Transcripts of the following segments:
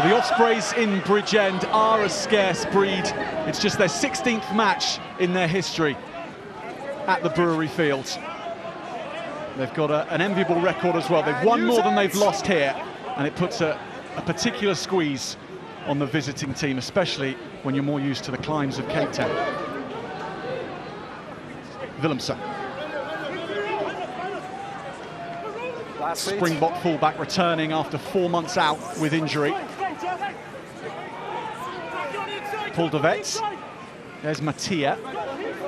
Well, the Ospreys in Bridgend are a scarce breed. It's just their 16th match in their history at the Brewery Field. They've got an enviable record as well. They've won more than they've lost here, and it puts a particular squeeze on the visiting team, especially when you're more used to the climes of Cape Town. Willemse. Springbok fullback returning after 4 months out with injury. Paul de Vet. There's Matthee.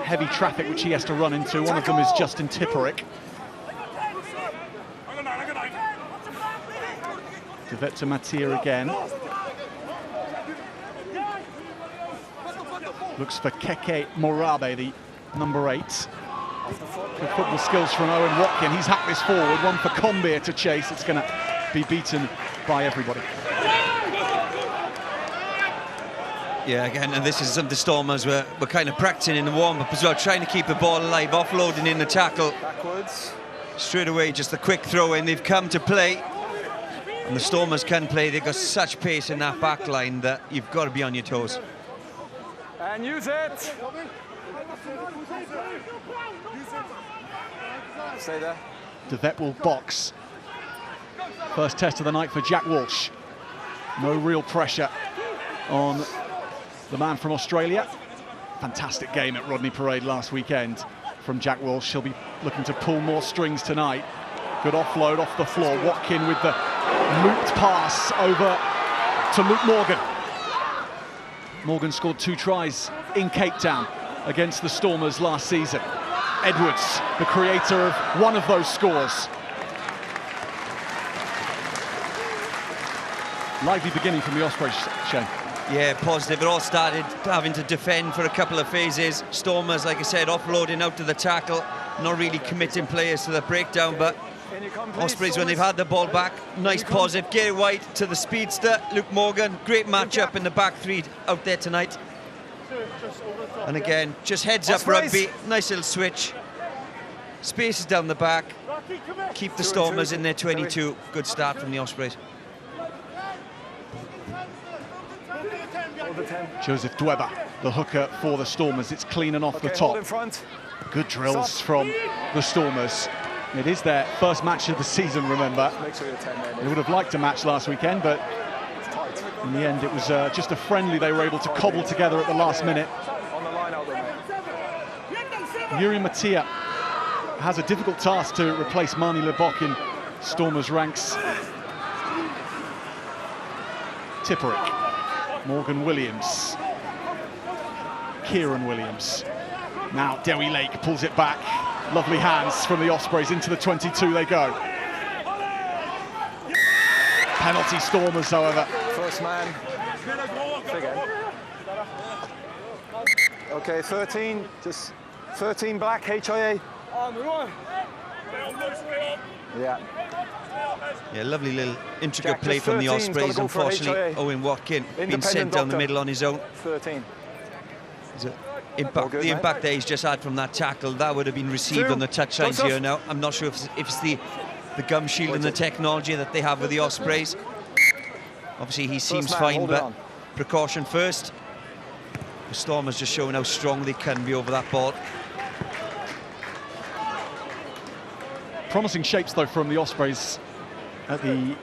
Heavy traffic which he has to run into. One of them is Justin Tipuric. De Vet to Matthee again. Looks for Keke Morabe, the number 8. Good football skills from Owen Watkin. He's hacked this forward. One for Conbeer to chase. It's going to be beaten by everybody. Yeah, again, and this is some of the Stormers we're kind of practicing in the warm-up as well, trying to keep the ball alive, offloading in the tackle. Backwards. Straight away, just a quick throw in. They've come to play. And the Stormers can play. They've got such pace in that back line that you've got to be on your toes. And use it. Stay there. De Vet will box. First test of the night for Jack Walsh. No real pressure on the man from Australia. Fantastic game at Rodney Parade last weekend from Jack Walsh. He'll be looking to pull more strings tonight. Good offload off the floor. Watkin with the looped pass over to Luke Morgan. Morgan scored 2 tries in Cape Town against the Stormers last season. Edwards, the creator of one of those scores. Lively beginning from the Ospreys, Shane. Yeah, positive. It all started having to defend for a couple of phases. Stormers, like I said, offloading out to the tackle, not really committing players to the breakdown, but Ospreys, when they've had the ball back, nice positive. Get it wide to the speedster, Luke Morgan. Great matchup in the back 3 out there tonight. And again, just heads up rugby, nice little switch. Spaces down the back, keep the Stormers in their 22. Good start from the Ospreys. Joseph Dweba, the hooker for the Stormers. It's clean and off the top. Good drills from the Stormers. It is their first match of the season, remember. They would have liked a match last weekend, but in the end it was just a friendly they were able to cobble together at the last minute. Jurie Matthee has a difficult task to replace Marnie Lebok in Stormers ranks. Tipuric. Morgan Williams, Keiran Williams. Now Dewi Lake pulls it back. Lovely hands from the Ospreys into the 22 they go. Penalty Stormers, however. First man. Okay, 13, just 13 black, HIA. Yeah. Yeah, lovely little intricate play from the Ospreys. Unfortunately, Owen Watkin being sent down the middle on his own. 13. The impact that he's just had from that tackle, that would have been received on the touchlines here now. I'm not sure if it's the gum shield and the technology that they have with the Ospreys. Obviously, he seems fine, but precaution first. The Stormers just showing how strong they can be over that ball. Promising shapes, though, from the Ospreys at the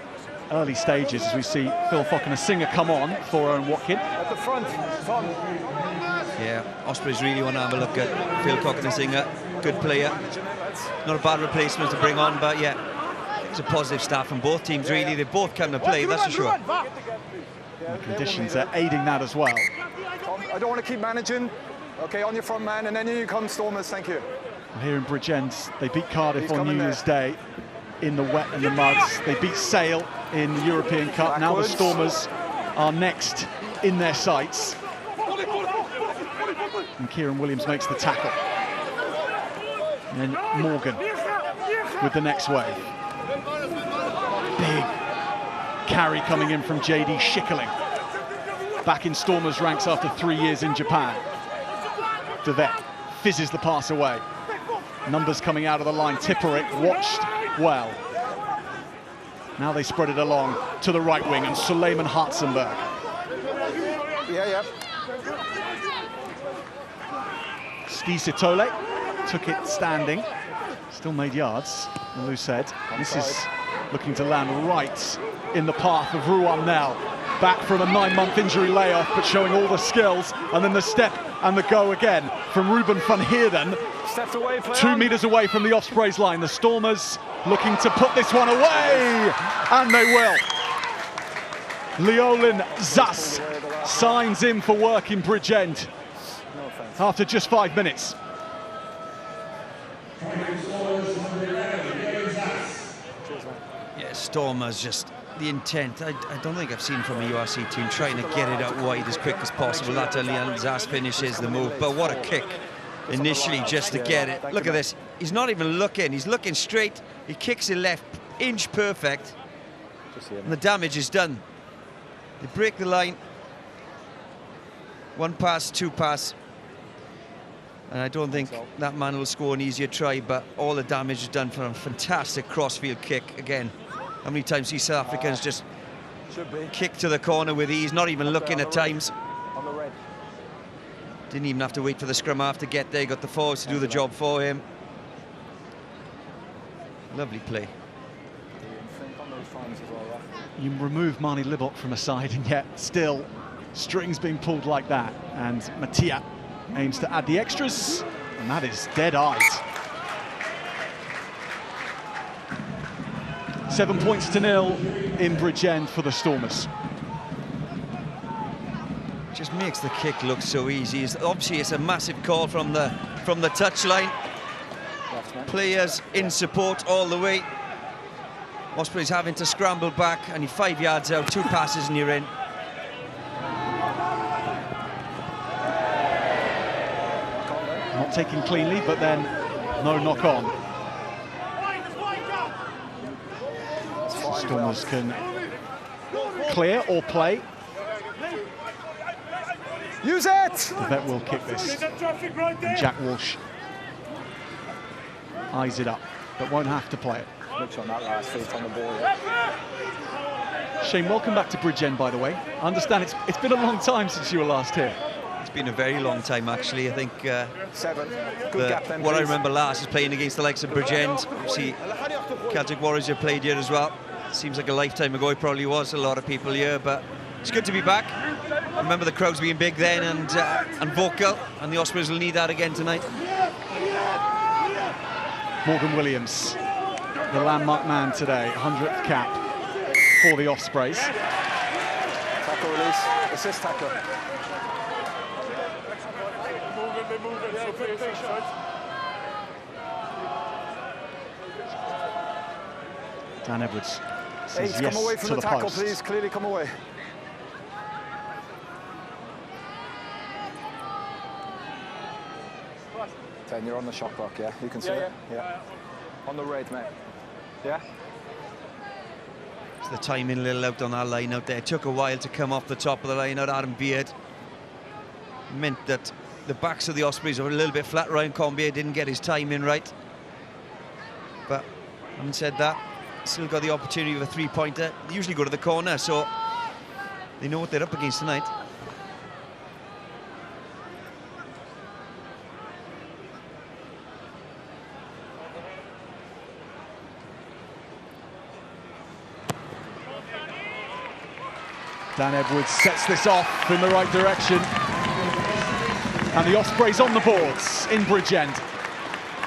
early stages, as we see Phil Cokanasiga come on for Owen Watkin. At the front, Tom. Yeah, Ospreys really want to have a look at Phil Cokanasiga. Good player. Not a bad replacement to bring on, but yeah, it's a positive start from both teams, really. They both come to play, that's for sure. The conditions are aiding that as well. Tom, I don't want to keep managing. Okay, on your front man, and then you come Stormers, thank you. Here in Bridgend, they beat Cardiff on New Year's Day in the wet and the muds. They beat Sale in the European Cup. Now the Stormers are next in their sights. And Keiran Williams makes the tackle. And then Morgan with the next wave. Big carry coming in from JD Schickerling. Back in Stormers ranks after 3 years in Japan. De Vet fizzes the pass away. Numbers coming out of the line. Tipuric watched well. Now they spread it along to the right wing, and Suleiman Hartzenberg. Yeah. Skisitole took it standing, still made yards, Lou said. This is looking to land right in the path of Ruhan now. Back from a 9-month injury layoff, but showing all the skills, and then the step and the go again from Reuben van Heerden. Stepped away, 2 meters away from the Ospreys line. The Stormers looking to put this one away, and they will. Leolin Zas signs in for work in Bridgend after just 5 minutes. Yeah, Stormers, just the intent. I don't think I've seen from a URC team trying to get it out wide as quick as possible. That's how Leolin Zas finishes the move, but what a kick initially just to get it. Look at this, he's not even looking, he's looking straight, he kicks it left, inch perfect, and the damage is done. They break the line, 1 pass, 2 pass, and I don't think that man will score an easier try, but all the damage is done from a fantastic crossfield kick. Again, how many times these South Africans just kick to the corner with ease, not even looking at times. Didn't even have to wait for the scrum half to get there, got the forwards to do the job for him. Lovely play. You remove Marnie Libok from a side, and yet still strings being pulled like that, and Matthee aims to add the extras, and that is dead-eyed. 7 points to 0 in Bridgend for the Stormers. Just makes the kick look so easy. Obviously, it's a massive call from the touchline. Players in support all the way. Ospreys having to scramble back, and you're 5 yards out, 2 passes and you're in. Not taken cleanly, but then no knock on. Stormers can clear or play. Use it! The vet will kick this. And Jack Walsh eyes it up, but won't have to play it. Looks on that last feet on the ball. Yeah. Shane, welcome back to Bridgend, by the way. I understand it's been a long time since you were last here. It's been a very long time, actually. I think 7. Good gap then, what I remember last is playing against the likes of Bridgend. Obviously, Celtic Warriors have played here as well. Seems like a lifetime ago. It probably was a lot of people here, but it's good to be back. I remember the crowds being big then and vocal, and the Ospreys will need that again tonight. Morgan Willemse, the landmark man today, 100th cap for the Ospreys. Tackle release, assist tackle. Dan Edwards says yes come away from to the the tackle, post. please. Clearly come away. Then you're on the shot clock, yeah? You can see it? Yeah. On the red, mate. Yeah? It's the timing a little out on that line out there. It took a while to come off the top of the line out. Adam Beard meant that the backs of the Ospreys were a little bit flat. Ryan Conbeer didn't get his timing right. But having said that, still got the opportunity of a 3-pointer. They usually go to the corner, so they know what they're up against tonight. Dan Edwards sets this off in the right direction. And the Ospreys on the boards in Bridgend,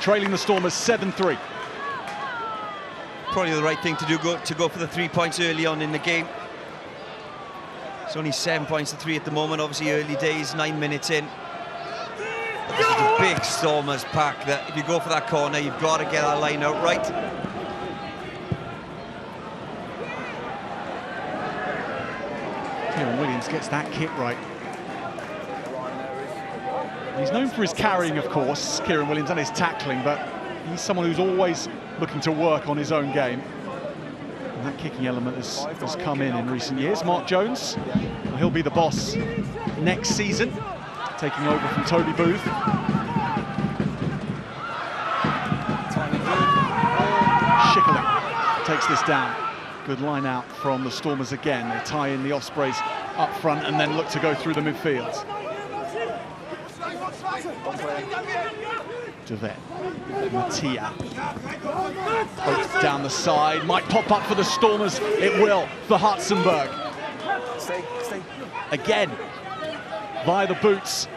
trailing the Stormers 7-3. Probably the right thing to do, to go for the 3 points early on in the game. It's only 7 points to 3 at the moment, obviously early days, 9 minutes in. But this is a big Stormers pack that if you go for that corner, you've got to get that line out right. Keiran Williams gets that kick right. He's known for his carrying, of course, Keiran Williams, and his tackling, but he's someone who's always looking to work on his own game. And that kicking element has come in recent years. Mark Jones, he'll be the boss next season, taking over from Toby Booth. Schickerling takes this down. Good line out from the Stormers again. They tie in the Ospreys up front and then look to go through the midfield. Deaves, Matthee, both down the side, might pop up for the Stormers, it will for Hartzenberg. Stay. Again, via the boots,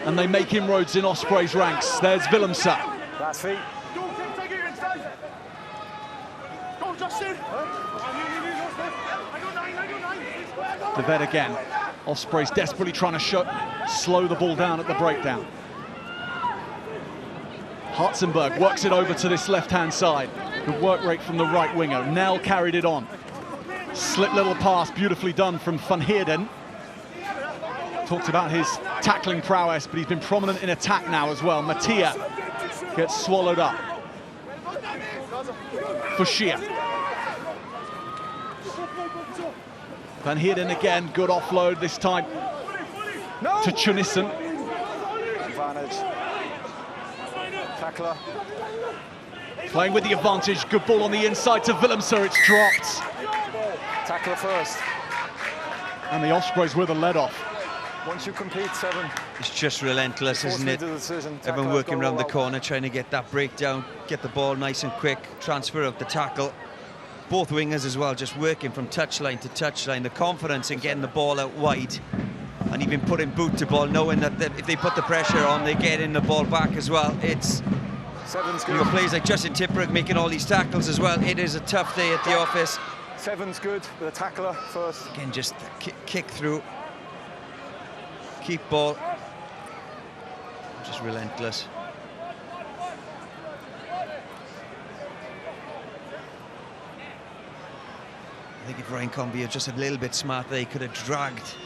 and they make inroads in Ospreys ranks. There's Willemse. Last feet. Deaves again. Ospreys desperately trying to slow the ball down at the breakdown. Hartzenberg works it over to this left-hand side. Good work rate from the right winger. Nel carried it on. Slip little pass, beautifully done from Van Heerden. Talked about his tackling prowess, but he's been prominent in attack now as well. Matthee gets swallowed up. For Sheer. Van Heerden again, good offload this time to Chunissen. Advantage. Tackler. Playing with the advantage, good ball on the inside to Willemse, it's dropped. Tackler first. And the Ospreys with a lead off. Once you complete 7. It's just relentless, isn't it? Everyone working around the corner, trying to get that breakdown, get the ball nice and quick, transfer of the tackle. Both wingers as well, just working from touchline to touchline. The confidence in getting the ball out wide, and even putting boot to ball, knowing that if they put the pressure on, they get in the ball back as well. It's your players like Justin Tipuric making all these tackles as well. It is a tough day at the office. 7's good with a tackler first. Again, just kick through, keep ball, just relentless. I think if Ryan Conbeer just a little bit smart there, he could have dragged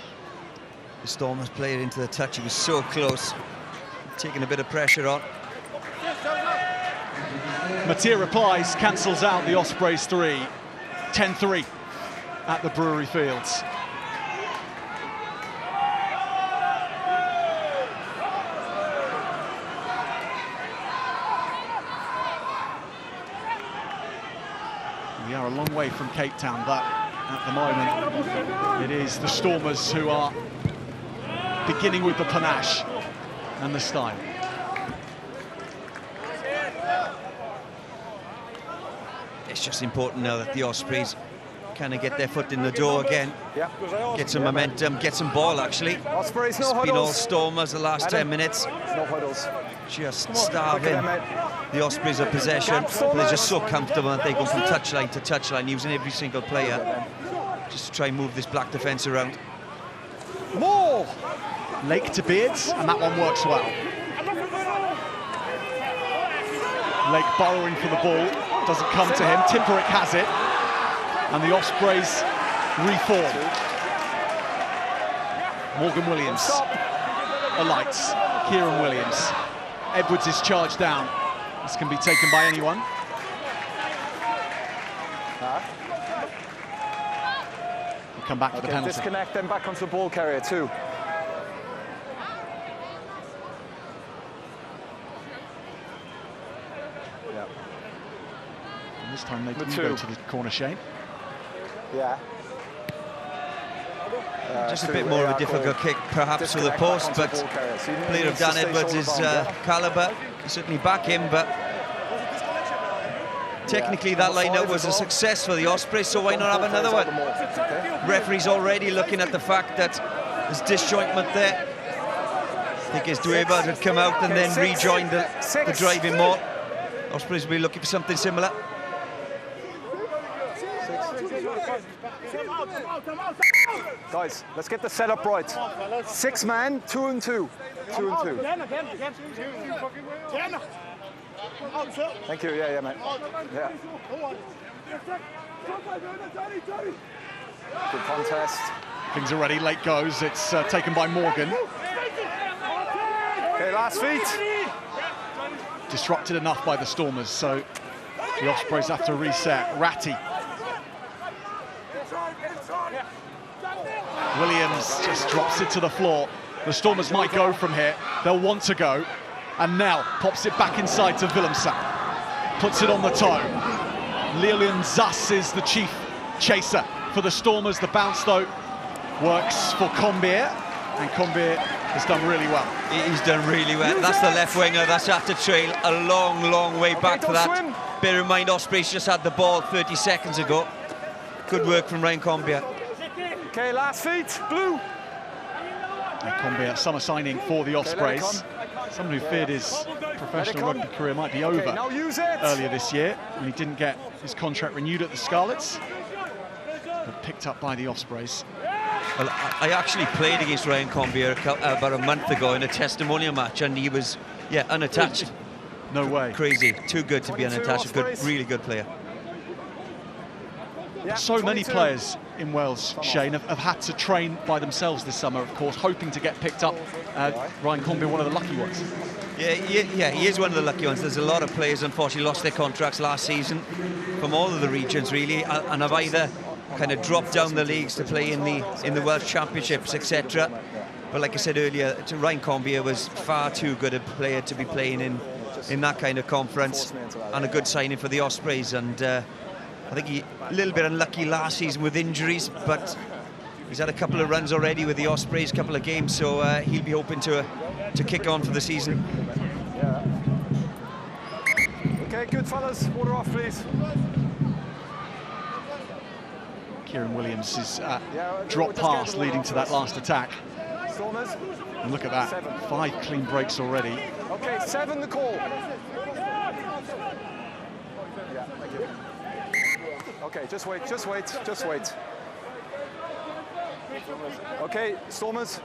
the Stormers player into the touch. He was so close, taking a bit of pressure on. Matthee replies, cancels out the Ospreys 3. 10-3 at the Brewery Fields. We are a long way from Cape Town, but at the moment it is the Stormers who are beginning with the panache and the style. It's just important now that the Ospreys kind of get their foot in the door again, get some momentum, get some ball actually. Ospreys, no it's been all huddles. Stormers the last 10 minutes. No huddles. Just starving the Ospreys of possession. But they're just so comfortable that they go from touchline to touchline, using every single player just to try and move this black defence around. More! Lake to Beards, and that one works well. Lake burrowing for the ball. Doesn't come to him. Tipuric has it, and the Ospreys reform. Morgan Williams alights. Keiran Williams. Edwards is charged down. This can be taken by anyone. We'll come back for the penalty. Disconnect, then back onto the ball carrier too. This time they didn't go to the corner shape. Yeah. Just a bit more of a difficult kick, perhaps, for the post, but player of Dan Edwards' calibre, certainly back him, but technically that line-out was a success for the Ospreys, so why not have another one? Referee's already looking at the fact that there's disjointment there. I think his Deaves had come out and then rejoined the driving more. Ospreys will be looking for something similar. Guys, let's get the setup right. 6 man, 2 and 2. 2 and 2. Thank you, yeah, mate. Yeah. Good contest. Things are ready, late goes. It's taken by Morgan. Okay, last feet. Disrupted enough by the Stormers, so the Ospreys have to reset. Ratti. Williams just drops it to the floor. The Stormers might go from here. They'll want to go. And now pops it back inside to Willemse. Puts it on the toe. Leolin Zus is the chief chaser for the Stormers. The bounce, though, works for Conbeer, and Conbeer has done really well. He's done really well. That's the left winger. That's had to trail a long, long way back for that. Swim. Bear in mind, Ospreys just had the ball 30 seconds ago. Good work from Ryan Conbeer. Okay, last feet, blue. And Conbeer, summer signing for the Ospreys. Someone who feared his professional rugby career might be over now use it. earlier this year when he didn't get his contract renewed at the Scarlets, but picked up by the Ospreys. Well, I actually played against Ryan Conbeer about a month ago in a testimonial match, and he was, unattached. No way. Crazy. Too good to be unattached. Good, really good player. So many players in Wales, Shane, have had to train by themselves this summer, of course, hoping to get picked up. Ryan Conbeer, one of the lucky ones. Yeah, he is one of the lucky ones. There's a lot of players, unfortunately, lost their contracts last season from all of the regions, really, and have either kind of dropped down the leagues to play in the Welsh Championships, etc. But like I said earlier, Ryan Conbeer was far too good a player to be playing in that kind of conference, and a good signing for the Ospreys. And I think he a little bit unlucky last season with injuries, but he's had a couple of runs already with the Ospreys, a couple of games, so he'll be hoping to kick on for the season. Okay, good fellas, water off, please. Keiran Willemse's drop pass leading to that last attack. Stormers. And look at that, 5 clean breaks already. Okay, 7 the call. Okay, just wait. Okay, Stormers,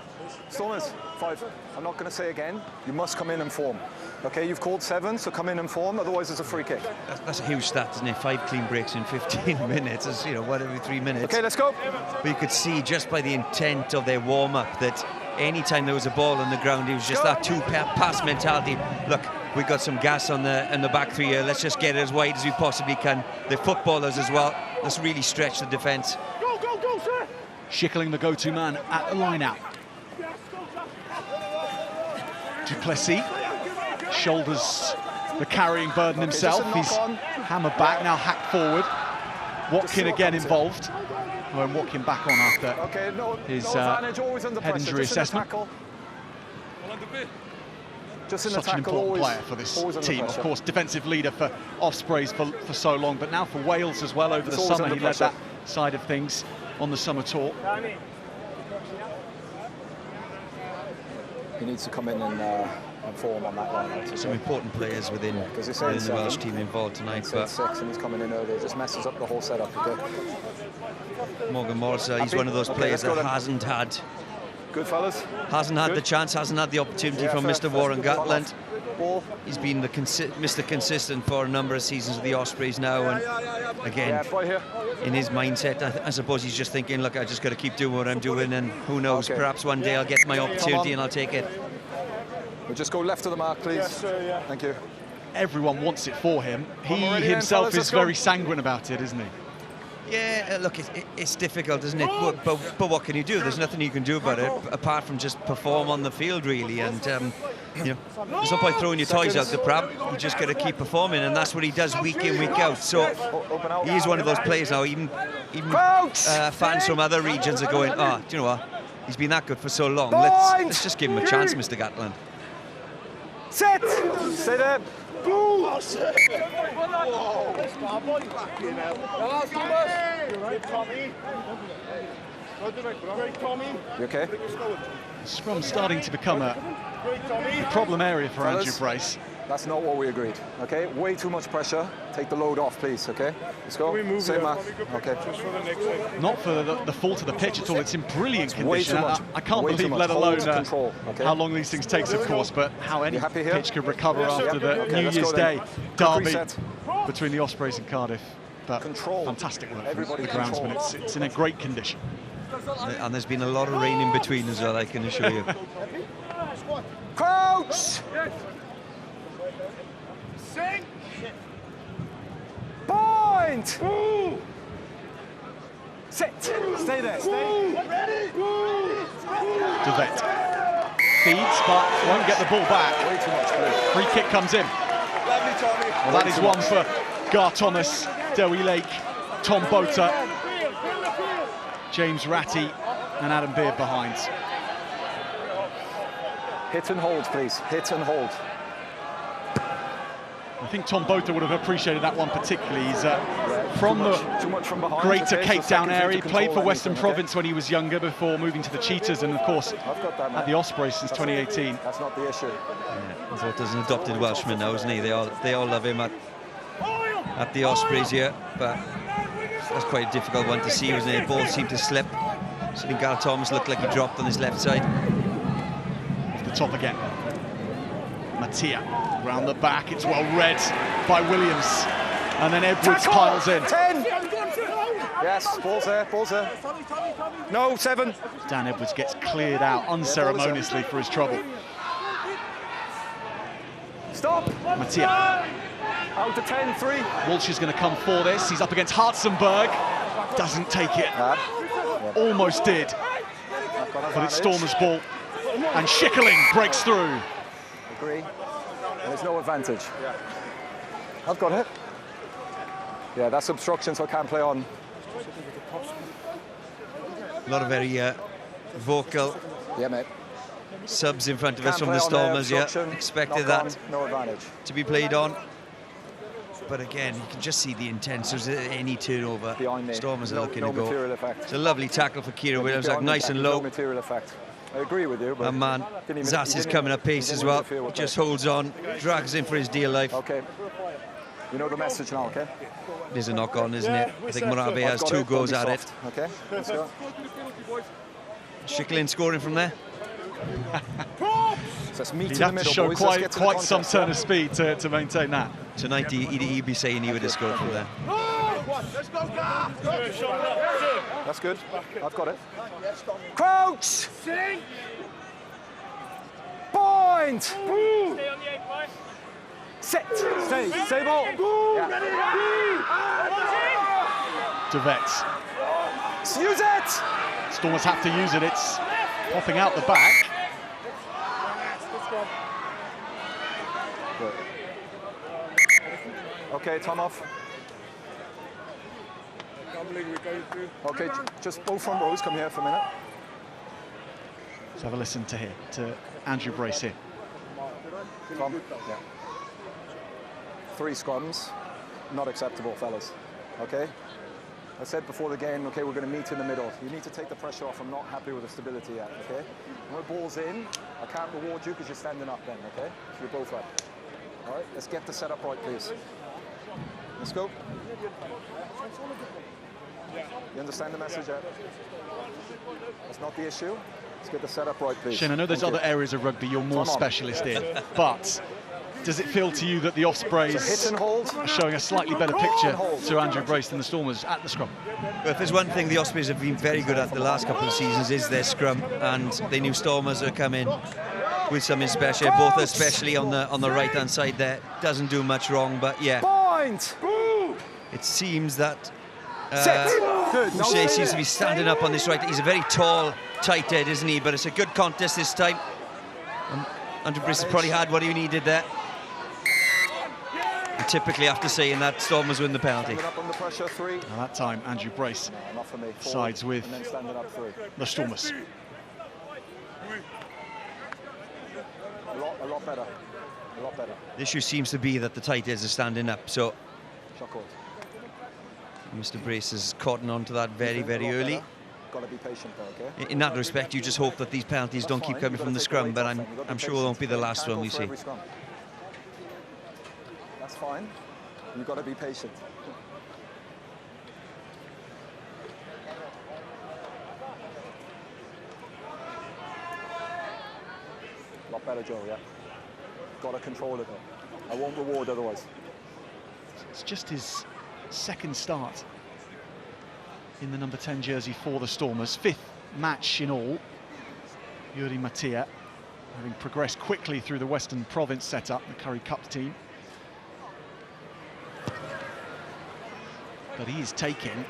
5. I'm not going to say again, you must come in and form. Okay, you've called 7, so come in and form, otherwise it's a free kick. That's a huge stat, isn't it? 5 clean breaks in 15 minutes, it's, 1 every 3 minutes. Okay, let's go. But you could see just by the intent of their warm-up that any time there was a ball on the ground, it was just that two-pass mentality. Look, we've got some gas on the back 3 here, let's just get it as wide as we possibly can. They're footballers as well, let's really stretch the defence. Go, sir. Schickling, the go-to man at the line-out. To Plessis, shoulders the carrying burden himself. He's hammered back, now hacked forward. Watkin again involved. When Watkin back on after his head injury assessment. Such an important player for this team. Of course, defensive leader for Ospreys for so long, but now for Wales as well over the summer. He led that side of things on the summer tour. He needs to come in and form on that line. Some important players within the Welsh team involved tonight. But 6 and he's coming in early. It just messes up the whole setup. Morgan Morris, he's one of those players that hasn't had the chance, hasn't had the opportunity from Mr. Warren Gatland. He's been Mr. Consistent for a number of seasons with the Ospreys now, and again, in his mindset, I suppose he's just thinking, look, I just got to keep doing what I'm doing, and who knows, perhaps one day I'll get my opportunity and I'll take it. We'll just go left of the mark, please. Yes, sir, yeah. Thank you. Everyone wants it for him. He himself is very sanguine about it, isn't he? Yeah, look, it's difficult, isn't it? But what can you do? There's nothing you can do about it apart from just perform on the field, really. And there's no point throwing your toys out the pram. You just got to keep performing, and that's what he does week in, week out. So he is one of those players now. Even fans from other regions are going, do you know what? He's been that good for so long. Let's just give him a chance, Mr. Gatland. Sit! Stay there. You okay? Scrum's starting to become a problem area for Andrew Brace. That's not what we agreed, okay? Way too much pressure. Take the load off, please, okay? Let's go. Same mark. Okay. Not for the fault of the pitch at all. It's in brilliant condition. I can't Way believe, let alone how long these things take, of course, but how any pitch could recover after the New Year's Day derby between the Ospreys and Cardiff. But fantastic work from the groundsman. It's in a great condition. And there's been a lot of rain in between as well, I can assure you. Crouch! Sink! Point! Move! Sit! Stay there, stay. Ready? Devet feeds, but won't get the ball back. Way too much, please. Free kick comes in. Lovely, Tommy. Well, that is one for Gar Thomas, Dewi Lake, Tom Botha. James Ratti and Adam Beard behind. Hit and hold, please. Hit and hold. I think Tom Botha would have appreciated that one particularly. He's from too much from behind, Greater okay, Cape so Town seconds area. He to played for control Western anything, Province when he was younger before moving to the Cheetahs, and of course I've got that, at the Ospreys since 2018. That's not the issue. Yeah, Botha's an adopted Welshman now, isn't he? They all love him at the Ospreys here, but that's quite a difficult one to see, wasn't it? The ball seemed to slip. So Gareth Thomas looked like he dropped on his left side. Off the top again. Matthee round the back. It's well read by Willemse. And then Edwards piles in. 10! Yes, ball's there, ball's there. No, 7. Dan Edwards gets cleared out unceremoniously for his trouble. Stop! Matthee. Out to 10, 3. Walsh is going to come for this. He's up against Hartzenberg. Doesn't take it. Almost did. But it's Stormers' ball. And Schickling breaks through. Agree. And there's no advantage. I've got it. Yeah, that's obstruction, so I can't play on. A lot of very vocal subs in front of us from the Stormers. Yeah, expected that to be played on. But again, you can just see the intense. Any turnover, Stormers are looking to go. It's a lovely tackle for Keiran Williams, like nice and low. Material effect. I agree with you. But and man, Zas is coming up pace as well. Just holds on, drags in for his dear life. Okay. You know the message now, okay? It is a knock on, isn't it? I think Morabe has 2 goes at it. Okay, let's go. Schickling scoring from there. So He'd have to show quite some turn of speed to maintain that. Tonight he'd be saying he would have scored from there. That's good. I've got it. Crouch! Point! Set! Stay ball! Deaves. Use it! Stormers have to use it. It's popping out the back. Good. Okay, Tom off. Okay, just both front rows, come here for a minute. Let's have a listen to Andrew Brace here. Tom, yeah. 3 scrums, not acceptable, fellas. Okay? I said before the game, okay, we're going to meet in the middle. You need to take the pressure off. I'm not happy with the stability yet, okay? When the ball's in, I can't reward you because you're standing up then, okay? So you're both up. All right, let's get the setup right, please. Let's go. You understand the message yet? That's not the issue. Let's get the setup right, please. Shane, I know there's other areas of rugby you're more specialist in, but does it feel to you that the Ospreys are showing a slightly better picture to Andrew Brace than the Stormers at the scrum? Well, if there's one thing the Ospreys have been very good at the last couple of seasons is their scrum, and they knew Stormers are coming with something special. Both especially on the right-hand side there. Doesn't do much wrong, but yeah. It seems that Boucher seems to be standing up on this right. He's a very tall, tight head, isn't he? But it's a good contest this time. Andrew Brace has probably had what he needed there. And typically, after saying that, Stormers win the penalty. Now that time, Andrew Brace sides with the Stormers. A lot better. A lot better. The issue seems to be that the tight heads are standing up, so Mr. Brace is cotton on to that very, very early. Got to be patient though, okay? In that respect, you just hope that these penalties don't keep coming from the scrum, but I'm sure it won't be the last one we see. That's fine. You've got to be patient. A lot better, Joe, yeah. Got to control it though. I won't reward otherwise. It's just his second start in the number 10 jersey for the Stormers. 5th match in all. Jurie Matthee, having progressed quickly through the Western Province setup, the Currie CAPT team. But he is taken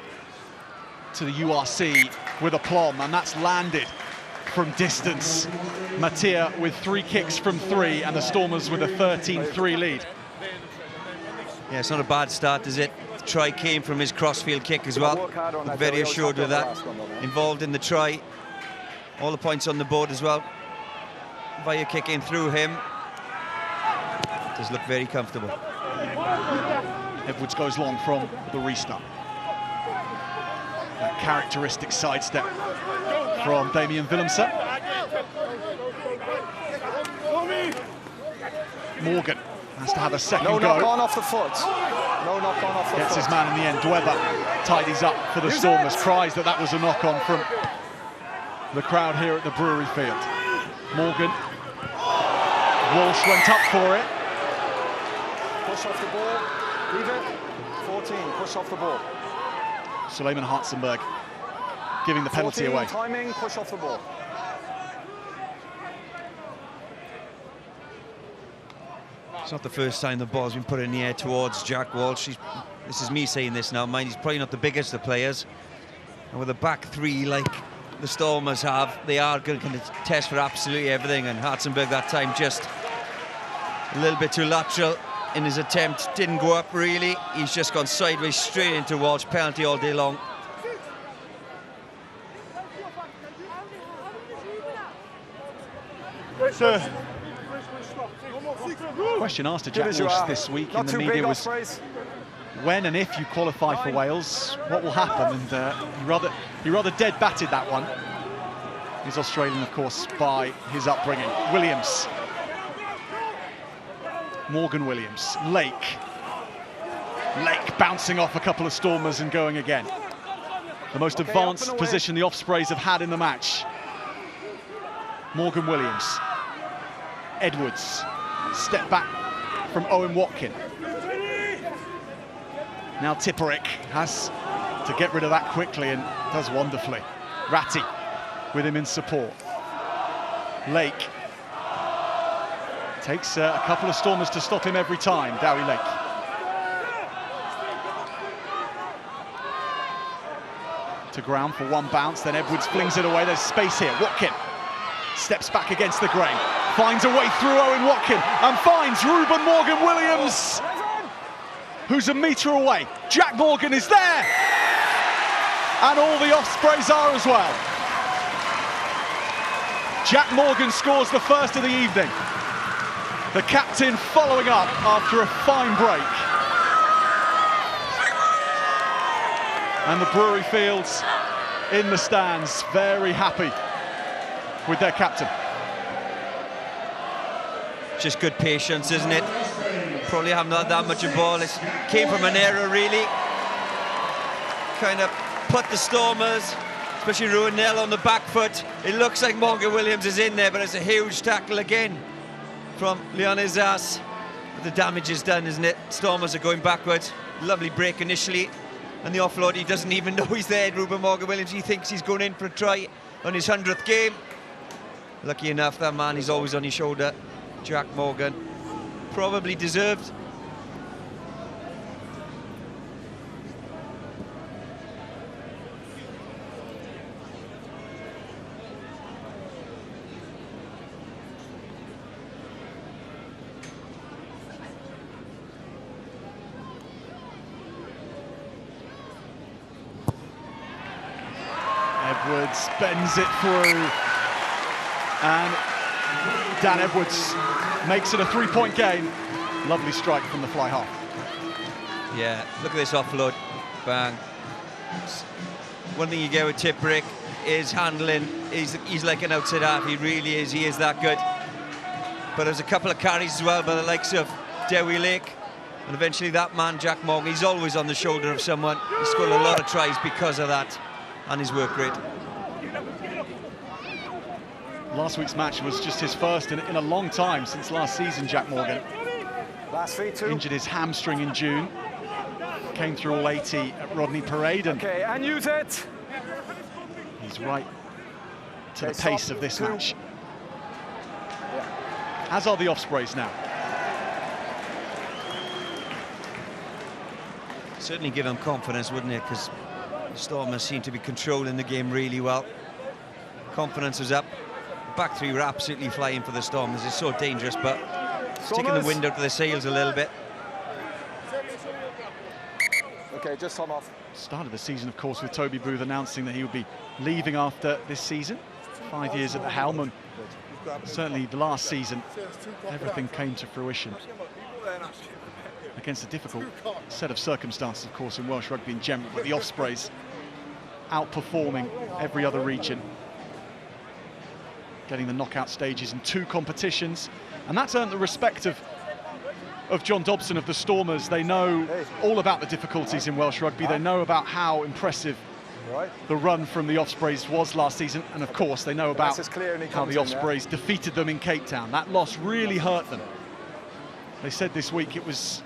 to the URC with aplomb, and that's landed from distance. Matthee with 3 kicks from 3, and the Stormers with a 13-3 lead. Yeah, it's not a bad start, is it? fourth try came from his crossfield kick as well. Very assured with that. Involved in the try. All the points on the board as well. Via kicking through him. Does look very comfortable. Edwards goes long from the restart. That characteristic sidestep from Damian Willemse. Morgan has to have a second go. No knock on off the foot. No knock on off the foot. Gets his man in the end. Dweber tidies up for the Stormers. Cries that was a knock on from the crowd here at the Brewery Field. Morgan. Walsh went up for it. Push off the ball. Leave it. 14. Push off the ball. Suleiman Hartzenberg giving the penalty 14, away. Timing. Push off the ball. It's not the first time the ball's been put in the air towards Jack Walsh. This is me saying this now, mind, he's probably not the biggest of players. And with a back three like the Stormers have, they are going to test for absolutely everything. And Hartzenberg that time just a little bit too lateral in his attempt. Didn't go up really. He's just gone sideways straight into Walsh. Penalty all day long. Question asked to Jack Walsh this week in the media was, when and if you qualify for Wales, what will happen? And he rather dead batted that one. He's Australian, of course, by his upbringing. Williams. Morgan Williams. Lake bouncing off a couple of Stormers and going again. The most advanced position the Ospreys have had in the match. Morgan Williams. Edwards. Step back from Owen Watkin. Now Tipuric has to get rid of that quickly and does wonderfully. Ratti with him in support. Lake takes a couple of Stormers to stop him every time. Dewi Lake. To ground for one bounce, then Edwards flings it away. There's space here. Watkin steps back against the grain. Finds a way through Owen Watkin and finds Reuben Morgan Williams, who's a metre away. Jack Morgan is there, and all the Ospreys are as well. Jack Morgan scores the first of the evening. The captain following up after a fine break. And the Brewery Fields in the stands, very happy with their captain. Just good patience, isn't it? Probably haven't had that much of ball. It came from an error, really. Kind of put the Stormers, especially Ruhan on the back foot. It looks like Morgan Williams is in there, but it's a huge tackle again from Leolin. But the damage is done, isn't it? Stormers are going backwards. Lovely break initially. And the offload, he doesn't even know he's there, Reuben Morgan Williams. He thinks he's going in for a try on his 100th game. Lucky enough, that man, he's always on his shoulder. Jack Morgan, probably deserved. Edwards bends it through, and Dan Edwards makes it a three-point game. Lovely strike from the fly half. Yeah, look at this offload. Bang. One thing you get with Tipuric is handling. He's like an outside half. He really is. He is that good. But there's a couple of carries as well by the likes of Dewi Lake. And eventually that man, Jack Morgan, he's always on the shoulder of someone. He scored a lot of tries because of that and his work rate. Last week's match was just his first in a long time since last season, Jack Morgan. Injured his hamstring in June. Came through all 80 at Rodney Parade. And use it. He's right to the pace of this match. As are the Ospreys now. Certainly give them confidence, wouldn't it? Because the Stormers seem to be controlling the game really well. Confidence was up. Back three were absolutely flying for the Stormers. It's so dangerous, but it's taking the wind out of their sails a little bit. Okay, just time off. Started the season, of course, with Toby Booth announcing that he would be leaving after this season. 5 years at the helm, and certainly the last season, everything came to fruition. Against a difficult set of circumstances, of course, in Welsh rugby in general, but the Ospreys outperforming every other region, getting the knockout stages in 2 competitions, and that's earned the respect of John Dobson of the Stormers. They know all about the difficulties in Welsh rugby. They know about how impressive the run from the Ospreys was last season, and of course they know about how the Ospreys defeated them in Cape Town. That loss really hurt them. They said this week it was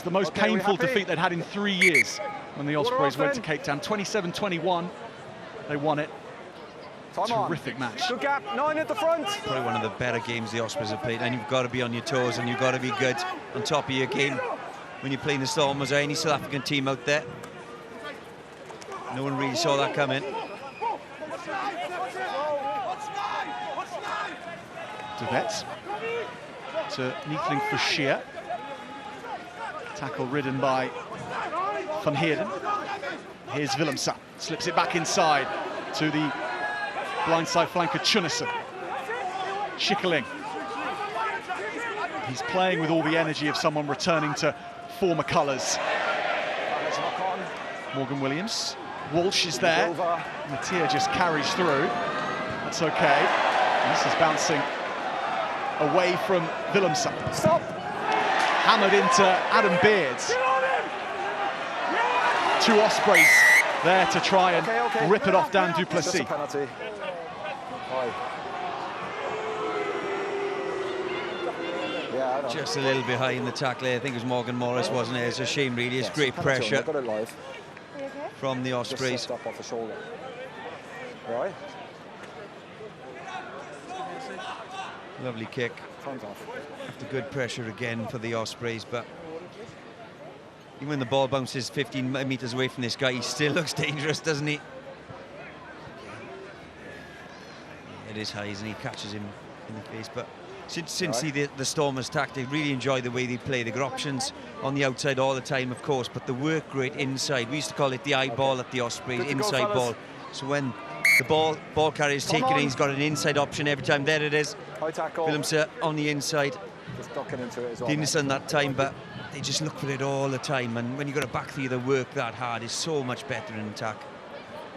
the most painful defeat they'd had in 3 years when the Ospreys went to Cape Town. 27-21, they won it. Terrific match. Good gap, 9 at the front. Probably one of the better games the Ospreys have played, and you've got to be on your toes and you've got to be good on top of your game when you're playing the Stormers or any South African team out there. No one really saw that coming. Deaves to Nietling for Shear. Tackle ridden by Van Heerden. Here's Willemse, slips it back inside to the blindside flanker Chunison. Schikkeling. He's playing with all the energy of someone returning to former colours. Morgan Williams. Walsh is there. Matthee just carries through. That's okay. And this is bouncing away from Willemse. Stop. Hammered into Adam Beards. 2 Ospreys there to try and rip it off Dan du Plessis. Just a penalty. Just a little bit high in the tackle. I think it was Morgan Morris, wasn't it? It's a shame, really. It's great pressure got it live. from the Ospreys. Just up off the shoulder. Right. Lovely kick. After good pressure again for the Ospreys, but even when the ball bounces 15 metres away from this guy, he still looks dangerous, doesn't he? It is high, isn't he? Catches him in the face, but since the Stormers tactic, really enjoy the way they play. They've got options on the outside all the time, of course, but the work rate inside. We used to call it the eyeball at the Ospreys, inside ball. So when the ball carrier is taken in, he's got an inside option every time. There it is. High tackle. Willemse on the inside. Just ducking into it as well. Didn't send that time, but they just look for it all the time. And when you've got a back three that work that hard, is so much better in attack.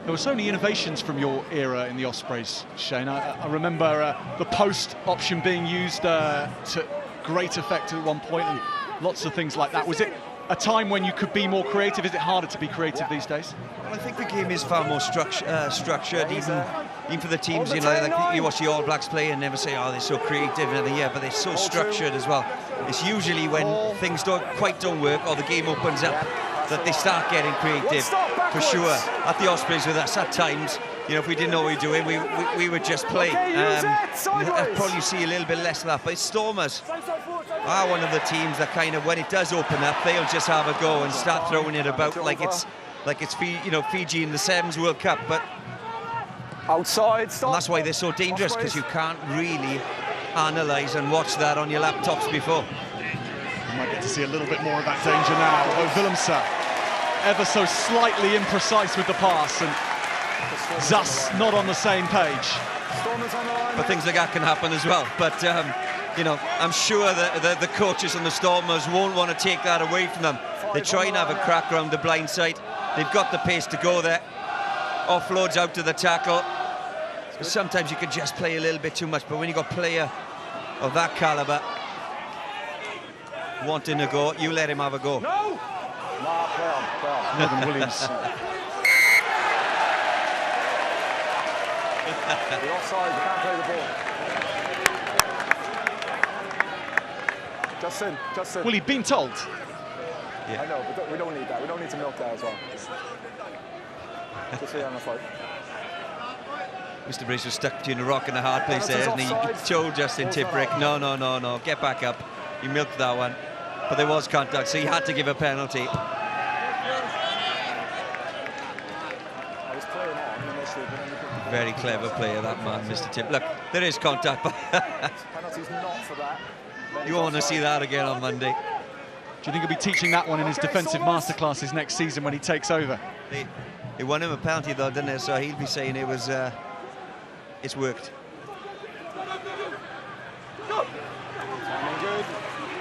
There were so many innovations from your era in the Ospreys, Shane. I remember the post option being used to great effect at one point, and lots of things like that. Was it a time when you could be more creative? Is it harder to be creative these days? Well, I think the game is far more structured, even for the teams. You know, like you watch the All Blacks play and never say, "Oh, they're so creative," and yeah, but they're so structured as well. It's usually when things don't work or the game opens up that they start getting creative, for sure. At the Ospreys with us, at times, you know, if we didn't know what we were doing, we would just play. I'd probably see a little bit less of that, but Stormers are one of the teams that kind of, when it does open up, they'll just have a go and start throwing it about like it's Fiji in the Sevens World Cup. But outside, stop. And that's why they're so dangerous, because you can't really analyse and watch that on your laptops before. You might get to see a little bit more of that danger now. Although Willemse ever so slightly imprecise with the pass, and thus not on the same page. But things like that can happen as well. But you know, I'm sure that the coaches and the Stormers won't want to take that away from them. They try and have a crack around the blind side. They've got the pace to go there. Offloads out to the tackle. Sometimes you can just play a little bit too much, but when you've got a player of that calibre wanting to go, you let him have a go. No! Morgan Williams. The offside, we can't play the ball. Just in. Well, he'd been told. Yeah. I know, but we don't need that. We don't need to milk that as well. Just stay on the fight. Mr. Brace was stuck between a rock and a hard place there, and he told Justin Tipuric, no, get back up. He milked that one. But there was contact, so he had to give a penalty. Very clever player, that man, Mr. Tip. Look, there is contact, but penalty's not for that. you want to see that again on Monday. Do you think he'll be teaching that one in his defensive masterclasses next season when he takes over? They won him a penalty though, didn't they? So he'll be saying it was, it's worked.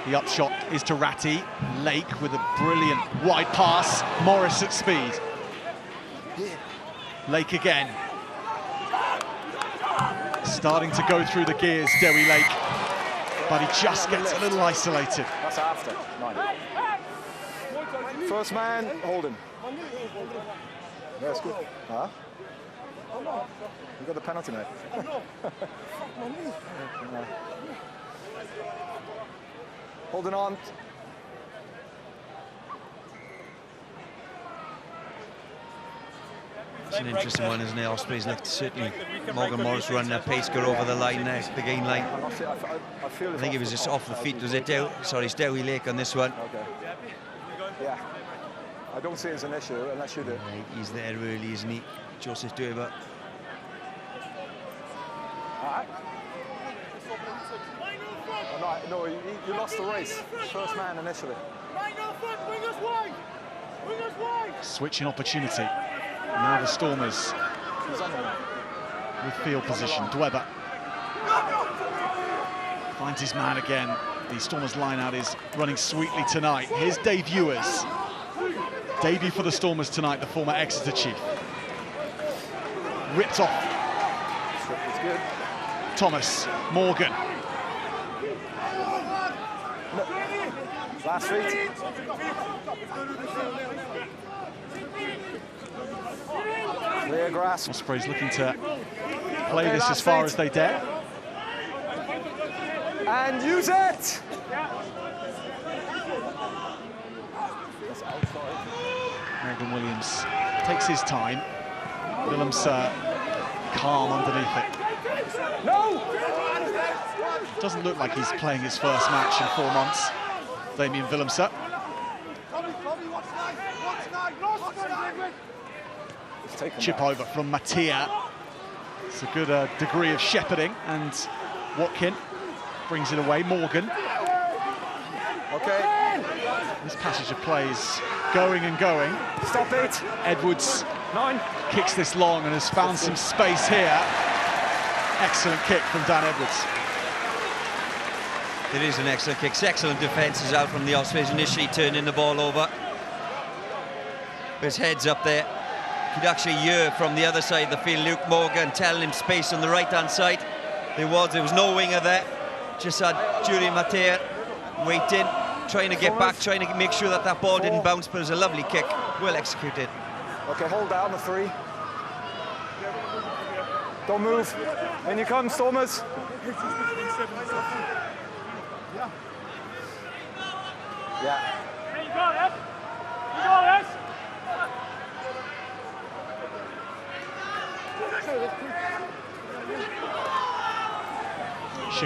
The upshot is to Ratti. Lake with a brilliant wide pass. Morris at speed. Lake again. Starting to go through the gears, Dewi Lake. But he just gets a little isolated. That's after. 9. First man, hold him. Yeah, that's good. Huh? You got the penalty, mate. Holding on. It's an interesting one, isn't it? Ospreys looked certainly. Morgan Morris running at pace, got over the line there, the gain line. I think it was just off the feet. Was it Dewi? Sorry, it's Dewi Lake on this one. Okay. Yeah. I don't see it as an issue unless you do. He's there early, isn't he? Joseph Dewi. All right. Oh, no, you lost the race. First man initially. Switching opportunity. Now the Stormers with field position. Dweber finds his man again. The Stormers line-out is running sweetly tonight. Here's Dave Ewers. Debut for the Stormers tonight, the former Exeter chief. Ripped off. It's good. Thomas, Morgan. Last feet. Clear grasp. Ospreys looking to play this as far as they dare. And use it! Morgan Williams takes his time. Willemse calm underneath it. No! Doesn't look like he's playing his first match in 4 months. Damian Willemse. Chip over from Matthee. It's a good degree of shepherding, and Watkin brings it away. Morgan. Okay. This passage of play is going and going. Stop it. Edwards 9. kicks this long and has found some space here. Excellent kick from Dan Edwards. It is an excellent kick. Excellent defences out from the Ospreys, initially turning the ball over. His head's up there. You could actually hear from the other side of the field Luke Morgan telling him space on the right-hand side. There was no winger there. Just had Jurie Matthee waiting, trying to get back, trying to make sure that that ball didn't bounce, but it was a lovely kick, well executed. Okay, hold down the 3. Don't move. In you come, Stormers. Yeah. You got it. You got it.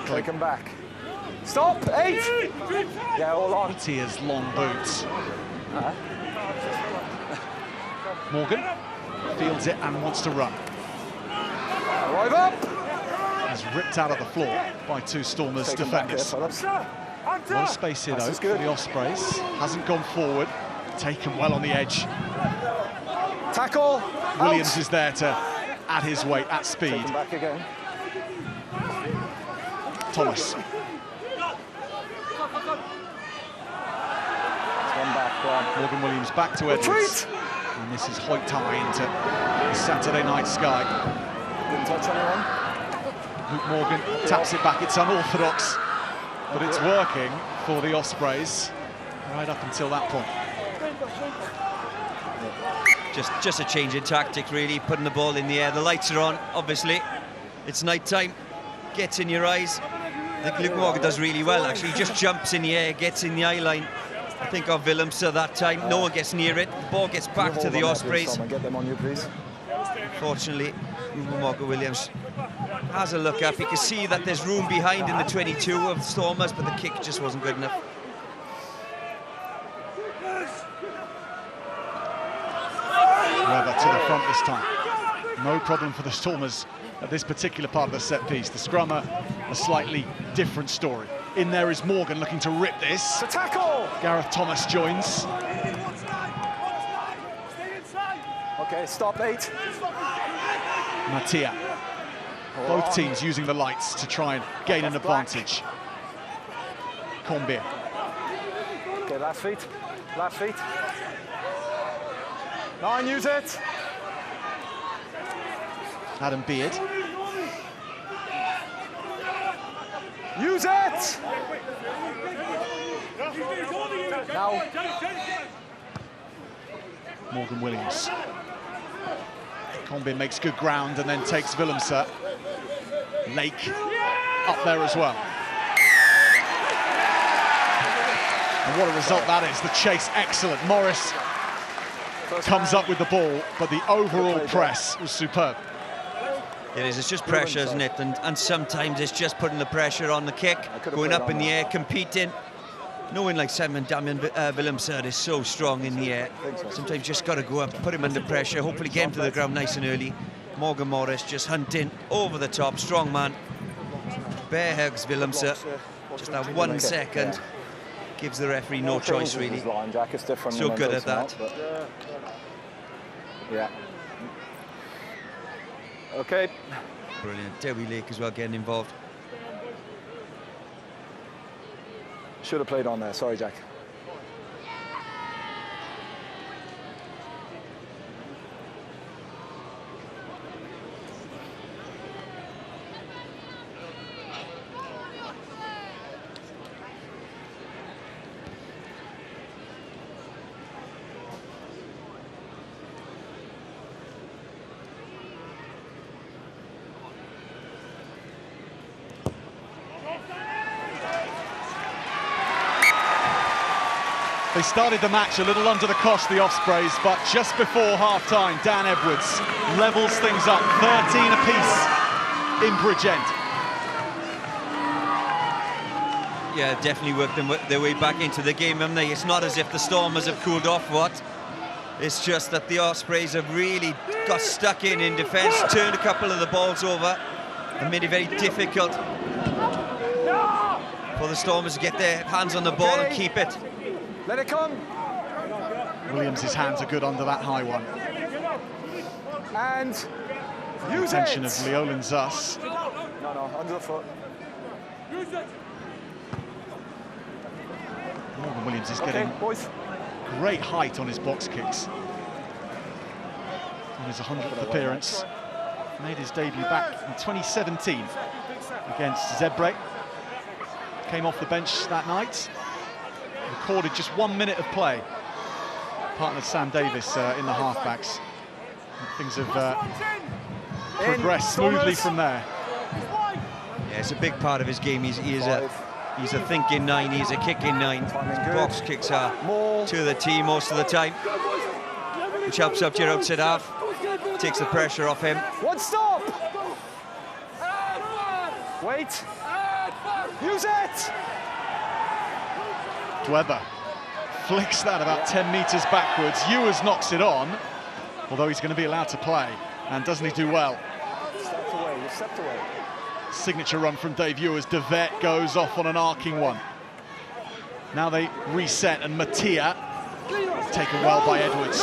Take him back. Stop! 8! Yeah, all on. Tia's long boots. Morgan fields it and wants to run. Arrive up! He's ripped out of the floor by 2 Stormers defenders. No space here though for the Ospreys. Hasn't gone forward. Taken well on the edge. Tackle! Williams is there to add his weight at speed. Take him back again. Thomas. Morgan Williams back to Edwards. Retreat! And this is Hoyt tie into the Saturday night sky. Didn't touch anyone. Luke Morgan taps it back. It's unorthodox, but it's working for the Ospreys right up until that point. Just a change in tactic, really, putting the ball in the air. The lights are on, obviously. It's night time, gets in your eyes. I think Luke Morgan does really well, actually. He just jumps in the air, gets in the eye line. I think of Willemse that time. No one gets near it. The ball gets back to the Ospreys. Get them on you, please. Fortunately, Morgan Williams has a look up. You can see that there's room behind in the 22 of the Stormers, but the kick just wasn't good enough. Reuben to the front this time. No problem for the Stormers at this particular part of the set piece. The scrummer, a slightly different story. In there is Morgan looking to rip this. To tackle! Gareth Thomas joins. Okay, stop 8. Matthee. Both teams using the lights to try and gain an advantage. Conbeer. Okay, last feet. Last feet. 9, use it. Adam Beard. Use it! Now. Morgan Willemse. Conbeer makes good ground and then takes Willemse. Lake up there as well. And what a result that is. The chase, excellent. Morris comes up with the ball, but the overall press was superb. It is, it's just pressure, isn't it? And sometimes it's just putting the pressure on the kick, going up in the air, competing. Knowing like Damian Willemse is so strong in the air. Sometimes you just got to go up, put him under pressure, hopefully get him to the ground nice and early. Morgan Morris just hunting over the top, strong man. Bear hugs Willemse, just that 1 second gives the referee no choice really. So good at that. Yeah. Okay. Brilliant. Dewi Lake as well getting involved. Should have played on there. Sorry, Jack. They started the match a little under the cosh, the Ospreys, but just before half-time, Dan Edwards levels things up, 13 apiece in Bridgend. Yeah, definitely worked their way back into the game, haven't they? It's not as if the Stormers have cooled off, It's just that the Ospreys have really got stuck in defence, turned a couple of the balls over, and made it very difficult for the Stormers to get their hands on the ball and keep it. Let it come. Williams' hands are good under that high one. And use Intention it. of Leolin Zus. No, under the foot. Morgan Williams is getting great height on his box kicks. On his 100th appearance. Made his debut back in 2017 against Zebre. Came off the bench that night. Recorded just 1 minute of play. Partnered Sam Davies in the halfbacks. And things have progressed smoothly from there. Yeah, it's a big part of his game. He's a thinking 9, he's a kicking 9. His box kicks are to the tee most of the time, which helps out your outside half. Takes the pressure off him. One stop! Wait! Use it! Weber flicks that about 10 metres backwards. Ewers knocks it on, although he's going to be allowed to play. And doesn't he do well? Stepped away, you stepped away. Signature run from Dave Ewers. De Vet goes off on an arcing one. Now they reset, and Matthee taken well by Edwards.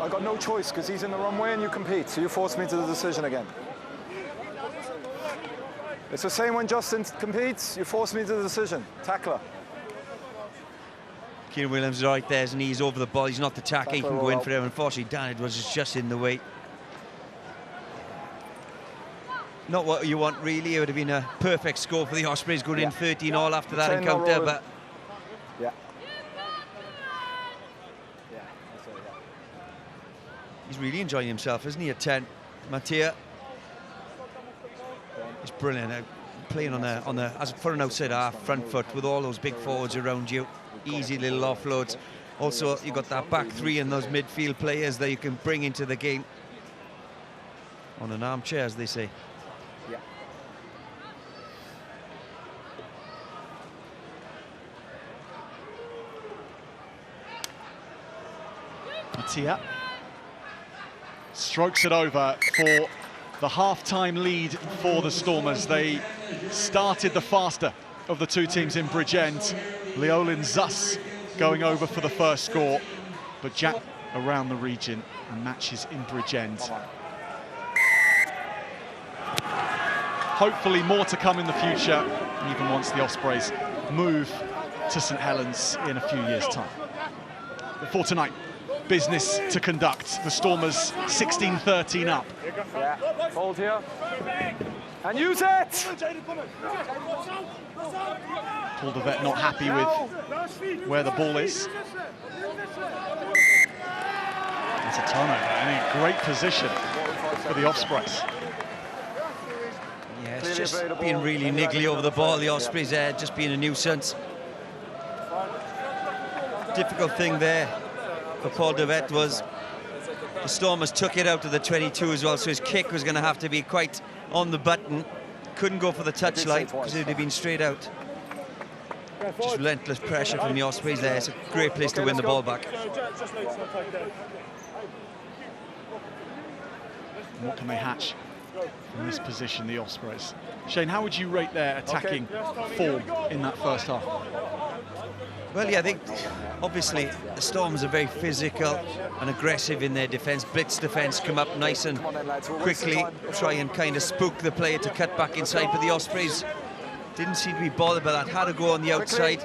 I got no choice because he's in the wrong way and you compete, so you force me to the decision again. It's the same when Justin competes, you force me to the decision. Tackler. Keiran Williams is right there, his knees over the ball, he's not the tackler, he can go in for him. Unfortunately, Dan Edwards is just in the way. Not what you want really. It would have been a perfect score for the Ospreys, going in 13 all after that encounter, but he's really enjoying himself, isn't he, at 10? Matthee. He's brilliant, playing on the as for an outside half, front foot with all those big forwards around you. Easy little offloads. Also, you've got that back three and those midfield players that you can bring into the game. On an armchair, as they say. Yeah. Matthee strokes it over for the half-time lead for the Stormers. They started the faster of the two teams in Bridgend. Leolin thus going over for the first score, but Jack around the region and matches in Bridgend. Hopefully more to come in the future, even once the Ospreys move to St Helens in a few years' time. But for tonight, business to conduct. The Stormers 16-13 up. Yeah, hold here. And use it! Paul de Vet not happy with where the ball is. It's a turnover, and in great position for the Ospreys. Yeah, it's just being really niggly over the ball. The Ospreys there, just being a nuisance. Difficult thing there for Paul de Vet was the Stormers took it out to the 22 as well, so his kick was going to have to be quite on the button. Couldn't go for the touchline because it would have been straight out. Just relentless pressure from the Ospreys there. It's a great place to win the ball back. What can they hatch from this position, the Ospreys? Shane, how would you rate their attacking form in that first half? Well, yeah, I think obviously the Stormers are very physical and aggressive in their defence. Blitz defence, come up nice and quickly, try and kind of spook the player to cut back inside. But the Ospreys didn't seem to be bothered by that. Had to go on the outside.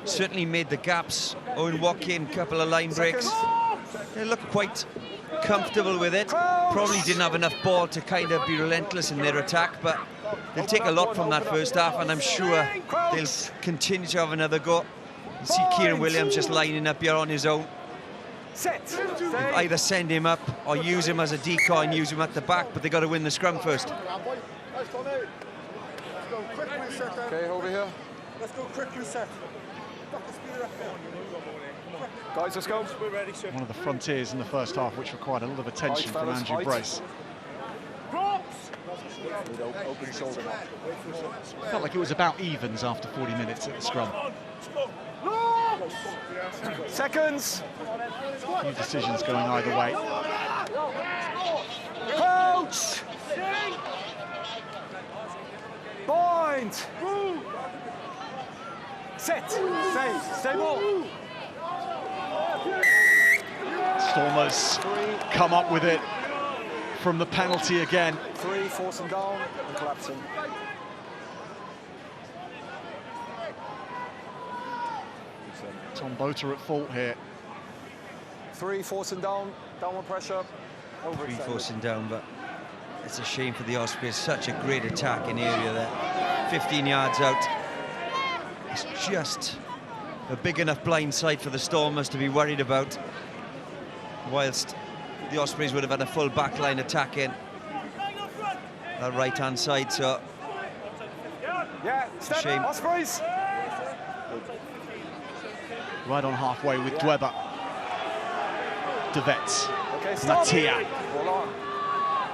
Certainly made the gaps. Owen, Watkin, couple of line breaks. They looked quite comfortable with it. Probably didn't have enough ball to kind of be relentless in their attack, but they'll take a lot from that first half, and I'm sure they'll continue to have another go. You see Keiran Willemse just lining up here on his own. Either send him up or use him as a decoy and use him at the back, but they got to win the scrum first. Okay, over here. Let's go quick reset. Guys, let's go. We're ready, sir. One of the frontiers in the first half, which required a lot of attention from Andrew Brace. Open shoulder. Felt like it was about evens after 40 minutes at the scrum. Seconds. A few decisions going either way. Coach. Point. Set. Stay ball. Stormers come up with it from the penalty again. 3, force him down and collapse him. Tom Botha at fault here. 3, force him down, downward pressure. Forcing down, but it's a shame for the Ospreys. Such a great attacking area there. 15 yards out. It's just a big enough blind side for the Stormers to be worried about, whilst the Ospreys would have had a full back line attacking that right-hand side, so yeah, step shame. Ospreys. Right on halfway with Dweber. De Vet. Okay, stop. Matthee.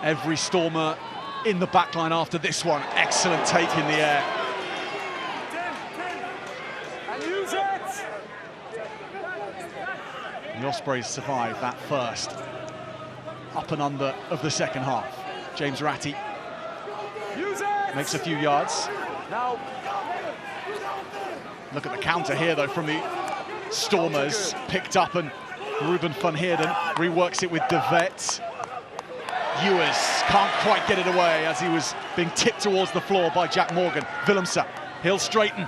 Every Stormer in the back line after this one. Excellent take in the air. And use it. The Ospreys survive that first up and under of the second half. James Ratti makes a few yards. Now, look at the counter here, though, from the Stormers. Picked up, and Reuben van Heerden reworks it with De Vet. Ewers can't quite get it away as he was being tipped towards the floor by Jack Morgan. Willemse, he'll straighten.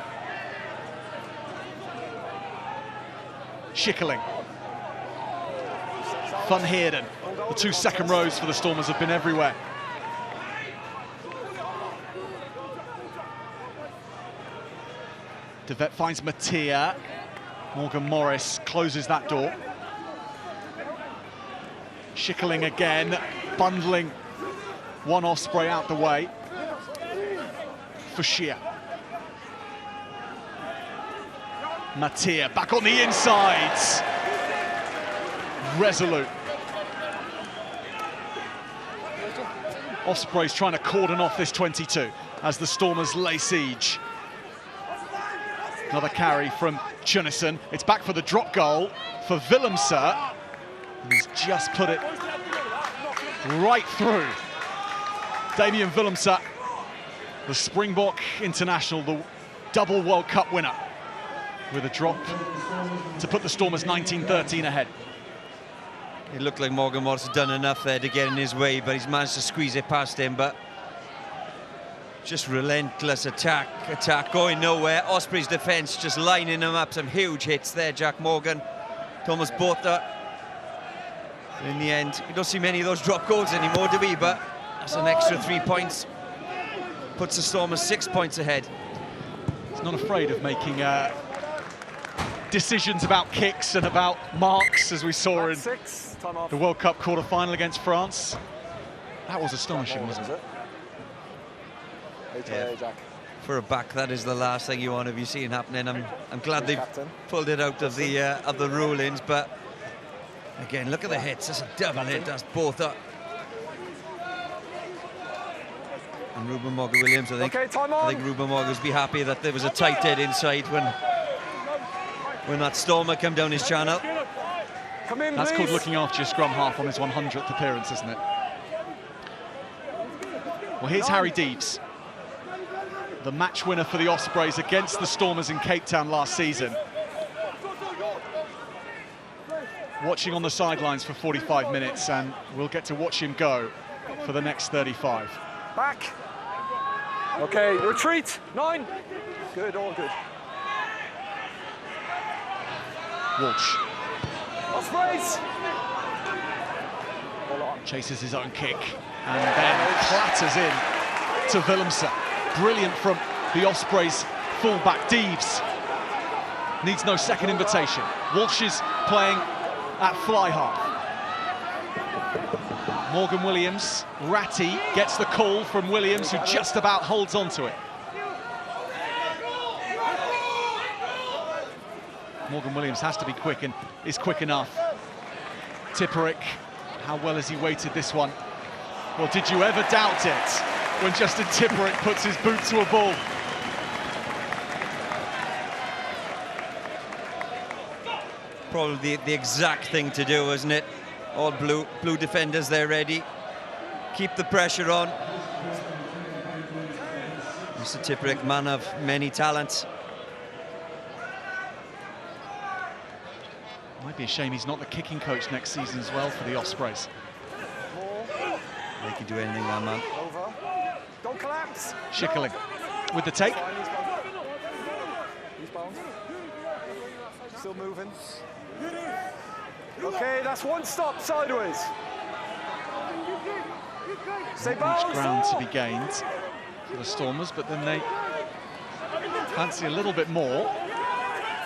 Schickeling. Van Heerden. The two second rows for the Stormers have been everywhere. De Vet finds Matthee. Morgan Morris closes that door. Schickeling again, bundling one Osprey out the way for Shear. Matthee back on the inside. Resolute. Ospreys trying to cordon off this 22 as the Stormers lay siege. Another carry from Chunison. It's back for the drop goal for Willemse. He's just put it right through Damian Willemse, the Springbok international, the double World Cup winner, with a drop to put the Stormers 19-13 ahead. It looked like Morgan Morris had done enough there to get in his way, but he's managed to squeeze it past him. But just relentless attack, going nowhere. Ospreys defence just lining him up. Some huge hits there, Jack Morgan. Thomas Botha. In the end, we don't see many of those drop goals anymore, do we? But that's an extra 3 points. Puts the Stormers 6 points ahead. He's not afraid of making decisions about kicks and about marks, as we saw in the World Cup quarter-final against France. That was astonishing, wasn't it? Yeah. For a back, that is the last thing you want to be seeing happening. I'm glad they've pulled it out of the rulings, but again, look at the hits. That's a double hit. That's Botha. And Reuben Morgan-Williams, I think Reuben Morgan will be happy that there was a tight head inside when that Stormer came down his channel. That's called looking after your scrum half on his 100th appearance, isn't it? Well, here's Harri Deaves, the match winner for the Ospreys against the Stormers in Cape Town last season. Watching on the sidelines for 45 minutes, and we'll get to watch him go for the next 35. Back. Okay, retreat. 9. Good, all good. Walsh. Ospreys. Chases his own kick and then clatters in to Willemse. Brilliant from the Ospreys fullback, Deaves. Needs no second invitation. Walsh is playing at fly half. Morgan Williams, Ratti gets the call from Williams, who just about holds on to it. Morgan Williams has to be quick and is quick enough. Tipuric, how well has he weighted this one? Well, did you ever doubt it when Justin Tipuric puts his boot to a ball? Probably the exact thing to do, isn't it? All blue defenders, they're ready. Keep the pressure on. Mr. Tipuric, man of many talents. Might be a shame he's not the kicking coach next season as well for the Ospreys. They can do anything, that man. Don't collapse. Schickerling with the take. He's bound. Still moving. Okay, that's one stop sideways. Stay much ground to be gained for the Stormers, but then they fancy a little bit more.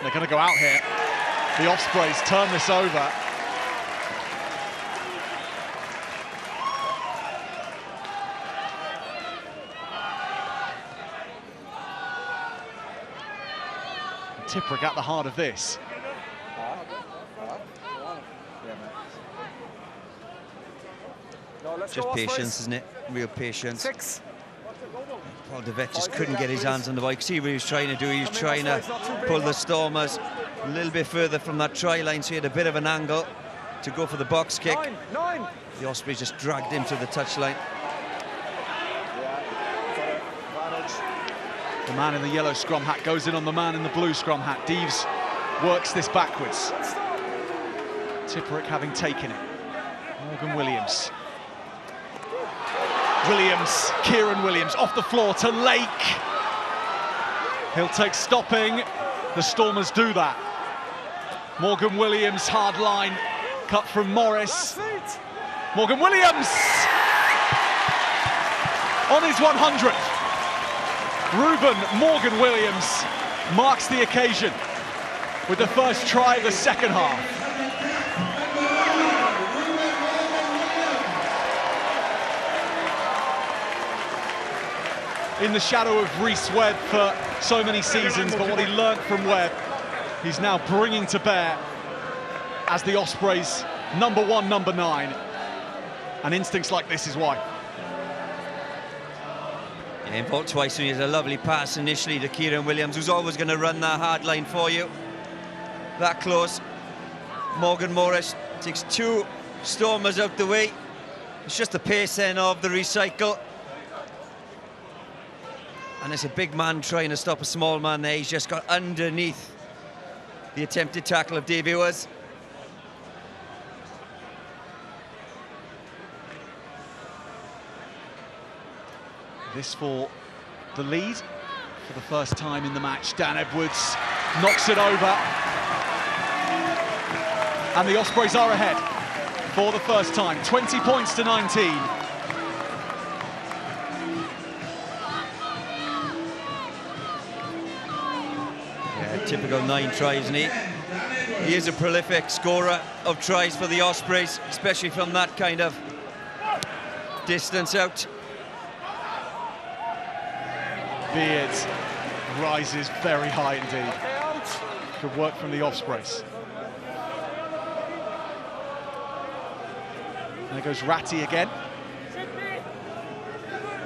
They're going to go out here. The Ospreys turn this over. Tipuric at the heart of this. Just patience, isn't it? Real patience. 6. Paul de Vet just couldn't get his hands on the bike. See what he was trying to do. He was trying to pull the Stormers a little bit further from that try line, so he had a bit of an angle to go for the box kick. 9. The Ospreys just dragged him to the touchline. The man in the yellow scrum hat goes in on the man in the blue scrum hat. Deaves works this backwards. Tipuric having taken it. Morgan Williams. Keiran Williams off the floor to Lake. He'll take stopping. The Stormers do that. Morgan Williams, hard line, cut from Morris. Morgan Williams on his 100th. Reuben Morgan Williams marks the occasion with the first try of the second half. In the shadow of Rhys Webb for so many seasons, but what he learnt from Webb, he's now bringing to bear as the Ospreys' number 1, number 9. And instincts like this is why. Yeah, involved twice, and he has a lovely pass initially to Keiran Williams, who's always going to run that hard line for you. That close. Morgan Morris takes 2 Stormers out the way. It's just the pace then of the recycle. And it's a big man trying to stop a small man there. He's just got underneath the attempted tackle of Davies. This for the lead for the first time in the match. Dan Edwards knocks it over. And the Ospreys are ahead for the first time, 20 points to 19. Yeah, typical 9 tries, isn't he? He is a prolific scorer of tries for the Ospreys, especially from that kind of distance out. Beard rises very high indeed. Good work from the Ospreys. There goes Ratti again.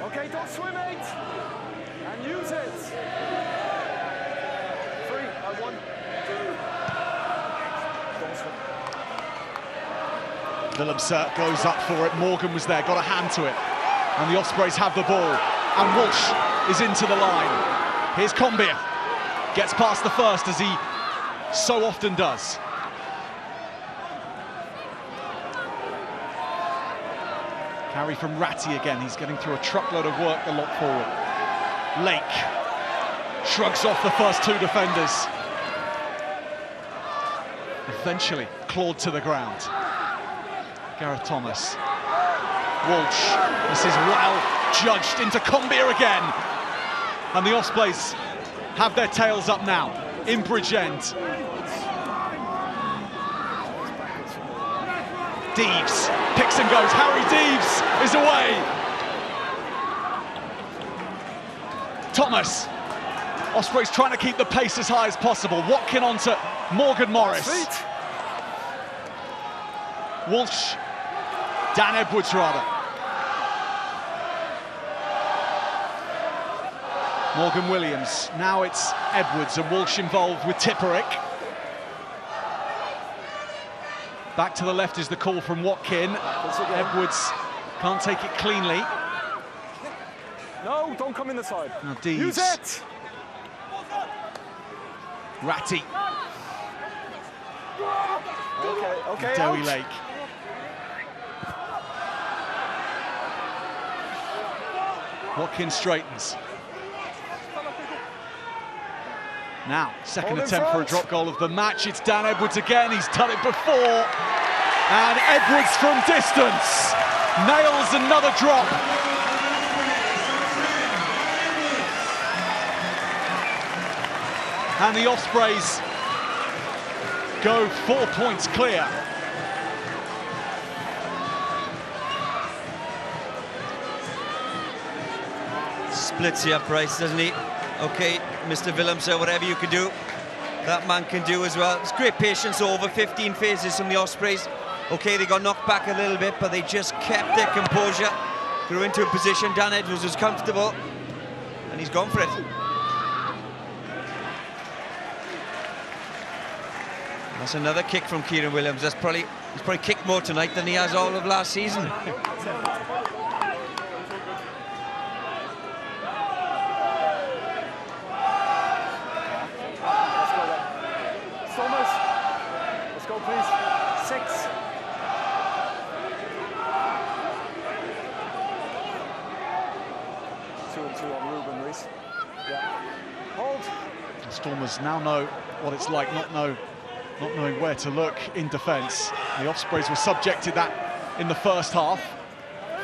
Okay, don't swim, 8. And use it. 3, 1, 2. Don't swim. Willemse goes up for it. Morgan was there, got a hand to it. And the Ospreys have the ball. And Walsh is into the line. Here's Conbeer. Gets past the first, as he so often does. Carry from Ratti again. He's getting through a truckload of work the lot forward. Lake shrugs off the first 2 defenders. Eventually clawed to the ground. Gareth Thomas. Walsh. This is well judged into Conbeer again. And the Ospreys have their tails up now in Bridgend. Deaves picks and goes. Harri Deaves is away. Thomas. Ospreys trying to keep the pace as high as possible. Watkin onto Morgan Morris. Walsh. Dan Edwards rather. Morgan Willemse. Now it's Edwards and Walsh involved with Tipuric. Back to the left is the call from Watkin. Edwards can't take it cleanly. No, don't come in the side. Now Deaves. Use it. Ratti. Okay, Dewi out. Lake. Watkin straightens. Now, second attempt for a drop goal of the match. It's Dan Edwards again. He's done it before. And Edwards from distance nails another drop. And the Ospreys go 4 points clear. Splits the uprights, doesn't he? Okay, Mr. Willemse, whatever you can do, that man can do as well. It's great patience over 15 phases from the Ospreys. Okay, they got knocked back a little bit, but they just kept their composure. Grew into a position. Dan Edwards was comfortable, and he's gone for it. That's another kick from Keiran Willemse. He's probably kicked more tonight than he has all of last season. Stormers now know what it's like not knowing where to look in defence. The Ospreys were subjected that in the first half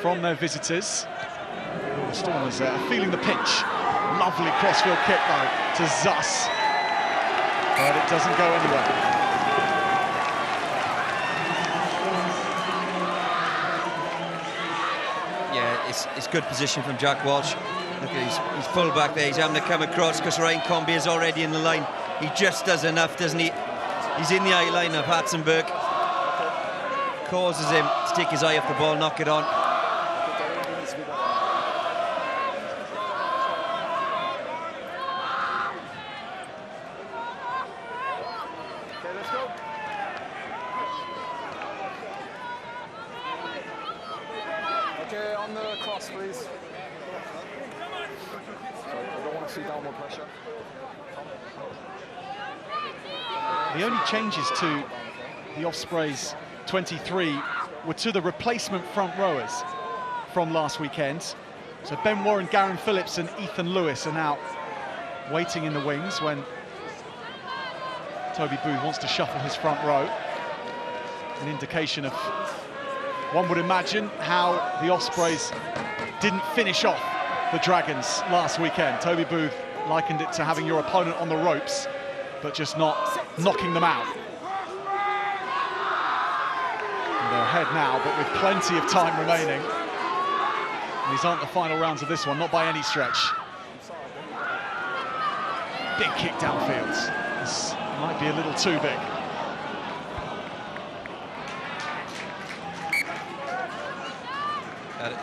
from their visitors. The Stormers are feeling the pinch. Lovely crossfield kick though to Zus, but it doesn't go anywhere. Yeah, it's good position from Jack Walsh. Look at he's full back there. He's having to come across because Ryan Conbeer is already in the line. He just does enough, doesn't he? He's in the eye line of Hartzenberg. Causes him to take his eye off the ball, knock it on. Okay, let's go. Okay, on the cross, please. See downward pressure. The only changes to the Ospreys 23 were to the replacement front rowers from last weekend. So Ben Warren, Garyn Phillips and Ethan Lewis are now waiting in the wings when Toby Booth wants to shuffle his front row. An indication of, one would imagine, how the Ospreys didn't finish off the Dragons last weekend. Toby Booth likened it to having your opponent on the ropes, but just not knocking them out. And they're ahead now, but with plenty of time remaining. And these aren't the final rounds of this one, not by any stretch. Big kick downfield. This might be a little too big.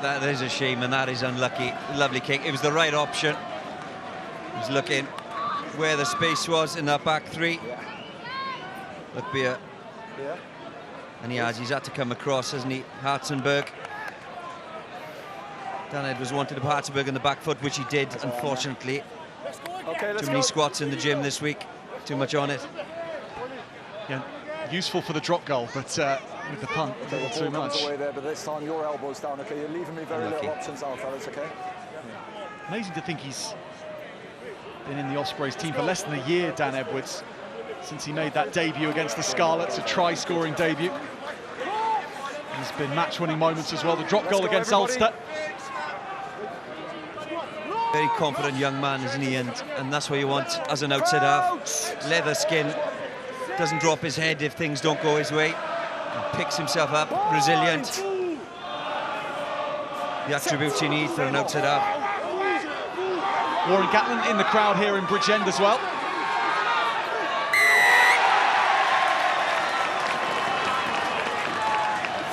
That is a shame, and that is unlucky. Lovely kick. It was the right option. He was looking where the space was in that back three. Look here. And he's had to come across, hasn't he? Hartzenberg. Dan Edwards wanted Hartzenberg in the back foot, which he did, unfortunately. Too many squats in the gym this week. Too much on it. Yeah, useful for the drop goal, but with the punt, a little too much. Away there, but this time your elbow's down, okay? You're leaving me very little options now, fellas, okay? Amazing to think he's been in the Ospreys team for less than a year, Dan Edwards, since he made that debut against the Scarlets, a try-scoring debut. He's been match-winning moments as well. The drop goal against Ulster. Very confident young man, isn't he? And that's what you want as an outside half. Leather skin, doesn't drop his head if things don't go his way. And picks himself up, resilient. The attributes you need for an outside half. Warren Gatland in the crowd here in Bridgend as well.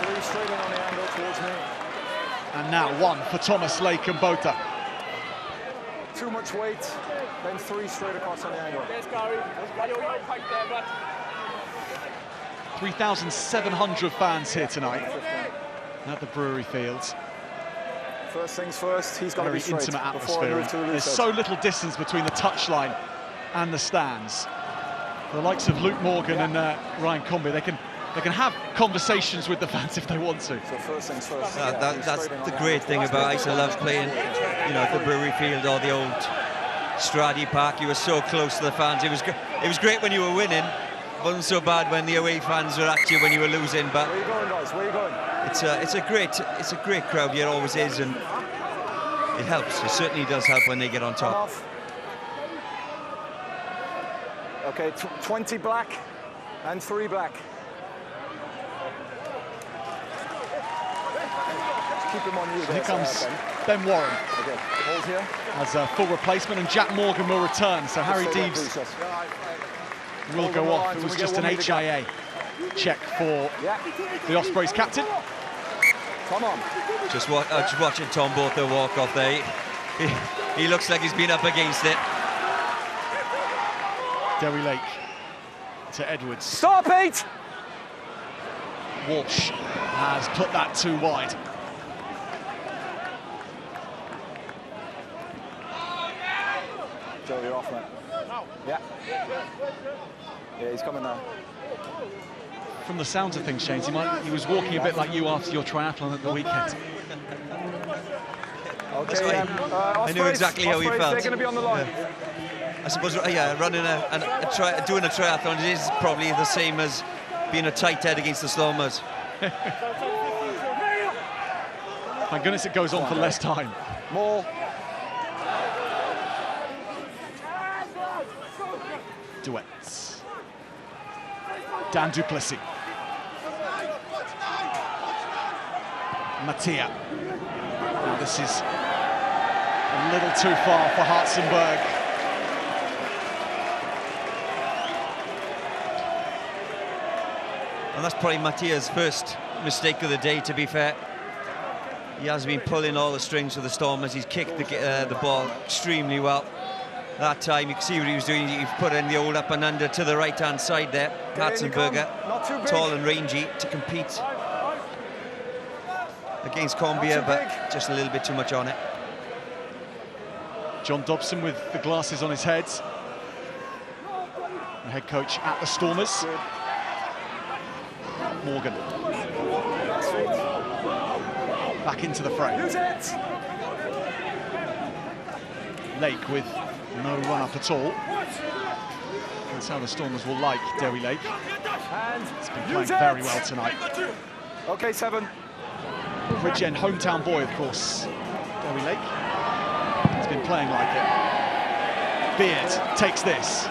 Three straight in on the angle towards me. And now one for Thomas Lake and Botha. Too much weight, then three straight across on the angle. 3,700 fans here tonight at the Brewery Fields. First things first, he's got to be straight. Very intimate atmosphere. There's so little distance between the touchline and the stands. The likes of Luke Morgan and Ryan Conbeer, they can have conversations with the fans if they want to. So first things first. That's the great thing about ice. I love playing, at the Brewery Field or the old Stradi Park. You were so close to the fans. It was great when you were winning. It wasn't so bad when the away fans were at you when you were losing. But where are you going, guys? Where are you going? It's a great crowd. It always is, and it helps. It certainly does help when they get on top. Okay, 20 black and 3 black. Keep him on you. Here comes Ben Warren. Okay, hold here. As a full replacement, and Jack Morgan will return. So Harry Deaves will go off. It was just an HIA check for the Ospreys captain. Come on. Just watching Tom Botha walk off there. He looks like he's been up against it. Dewi Lake to Edwards. Stop it! Walsh has put that too wide. Joe, you're off, man. Yeah. Yeah, he's coming now. From the sounds of things, Shanes, he was walking a bit like you after your triathlon at the weekend. Okay, I knew exactly how he felt. They're going to be on the line. I suppose, running doing a triathlon is probably the same as being a tight head against the Stormers. Thank goodness it goes on for less time. More. Duets. Dan du Plessis. Matthee. Now this is a little too far for Hartzenberg. And that's probably Matthee's first mistake of the day, to be fair. He has been pulling all the strings for the Stormers. He's kicked the ball extremely well. That time, you can see what he was doing. He put in the old up and under to the right-hand side there. Hartzenberg, tall and rangy to compete against Conbeer, but just a little bit too much on it. John Dobson with the glasses on his head. The head coach at the Stormers. Morgan. Back into the frame. Lake with no run-up at all. That's how the Stormers will like Dewi Lake. He's been playing very well tonight. Okay, 7. Bridgend hometown boy, of course, Dewi Lake. He's been playing like it. Beard takes this.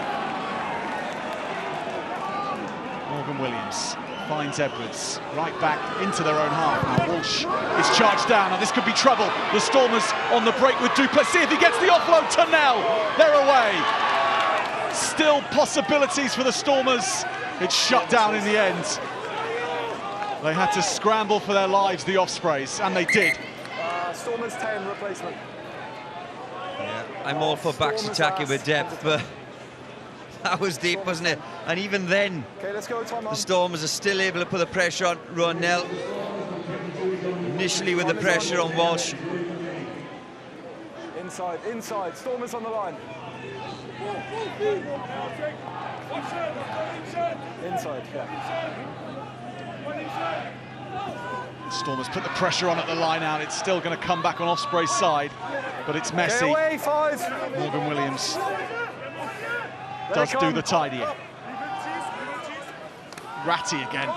Morgan Williams finds Edwards, right back into their own half. Now Walsh is charged down, and this could be trouble. The Stormers on the break with du Plessis. If he gets the offload to Nell, they're away. Still possibilities for the Stormers. It's shut down in the end. They had to scramble for their lives, the Ospreys, and they did. Stormers 10 replacement. Yeah, I'm all for backs attacking with depth, but that was deep, wasn't it? And even then, Okay, let's go, time the on. Stormers are still able to put the pressure on Ruhan. Initially with the pressure on Walsh. Inside, inside. Stormers on the line. Inside, yeah. Stormers put the pressure on at the line out. It's still going to come back on Osprey's side, but it's messy. Away, 5. Morgan Williams does do the tidying. Ratti again.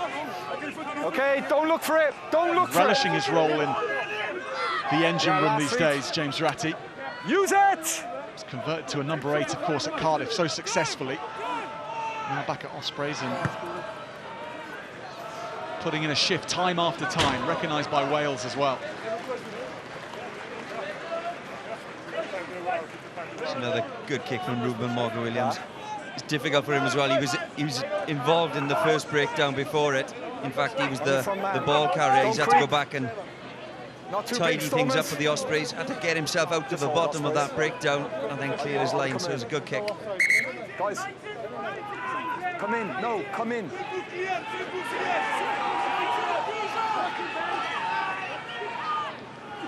Okay, don't look for it. Don't look for it. Relishing his role in the engine room these days, James Ratti. Use it! He's converted to a number 8, of course, at Cardiff so successfully. Now back at Ospreys and putting in a shift time after time, recognised by Wales as well. It's another good kick from Reuben Morgan Williams. It's difficult for him as well. He was involved in the first breakdown before it. In fact, he was the ball carrier. He's had to go back and tidy things up for the Ospreys. Had to get himself out to the bottom of that breakdown and then clear his line. So it was a good kick. Guys, come in. No, come in.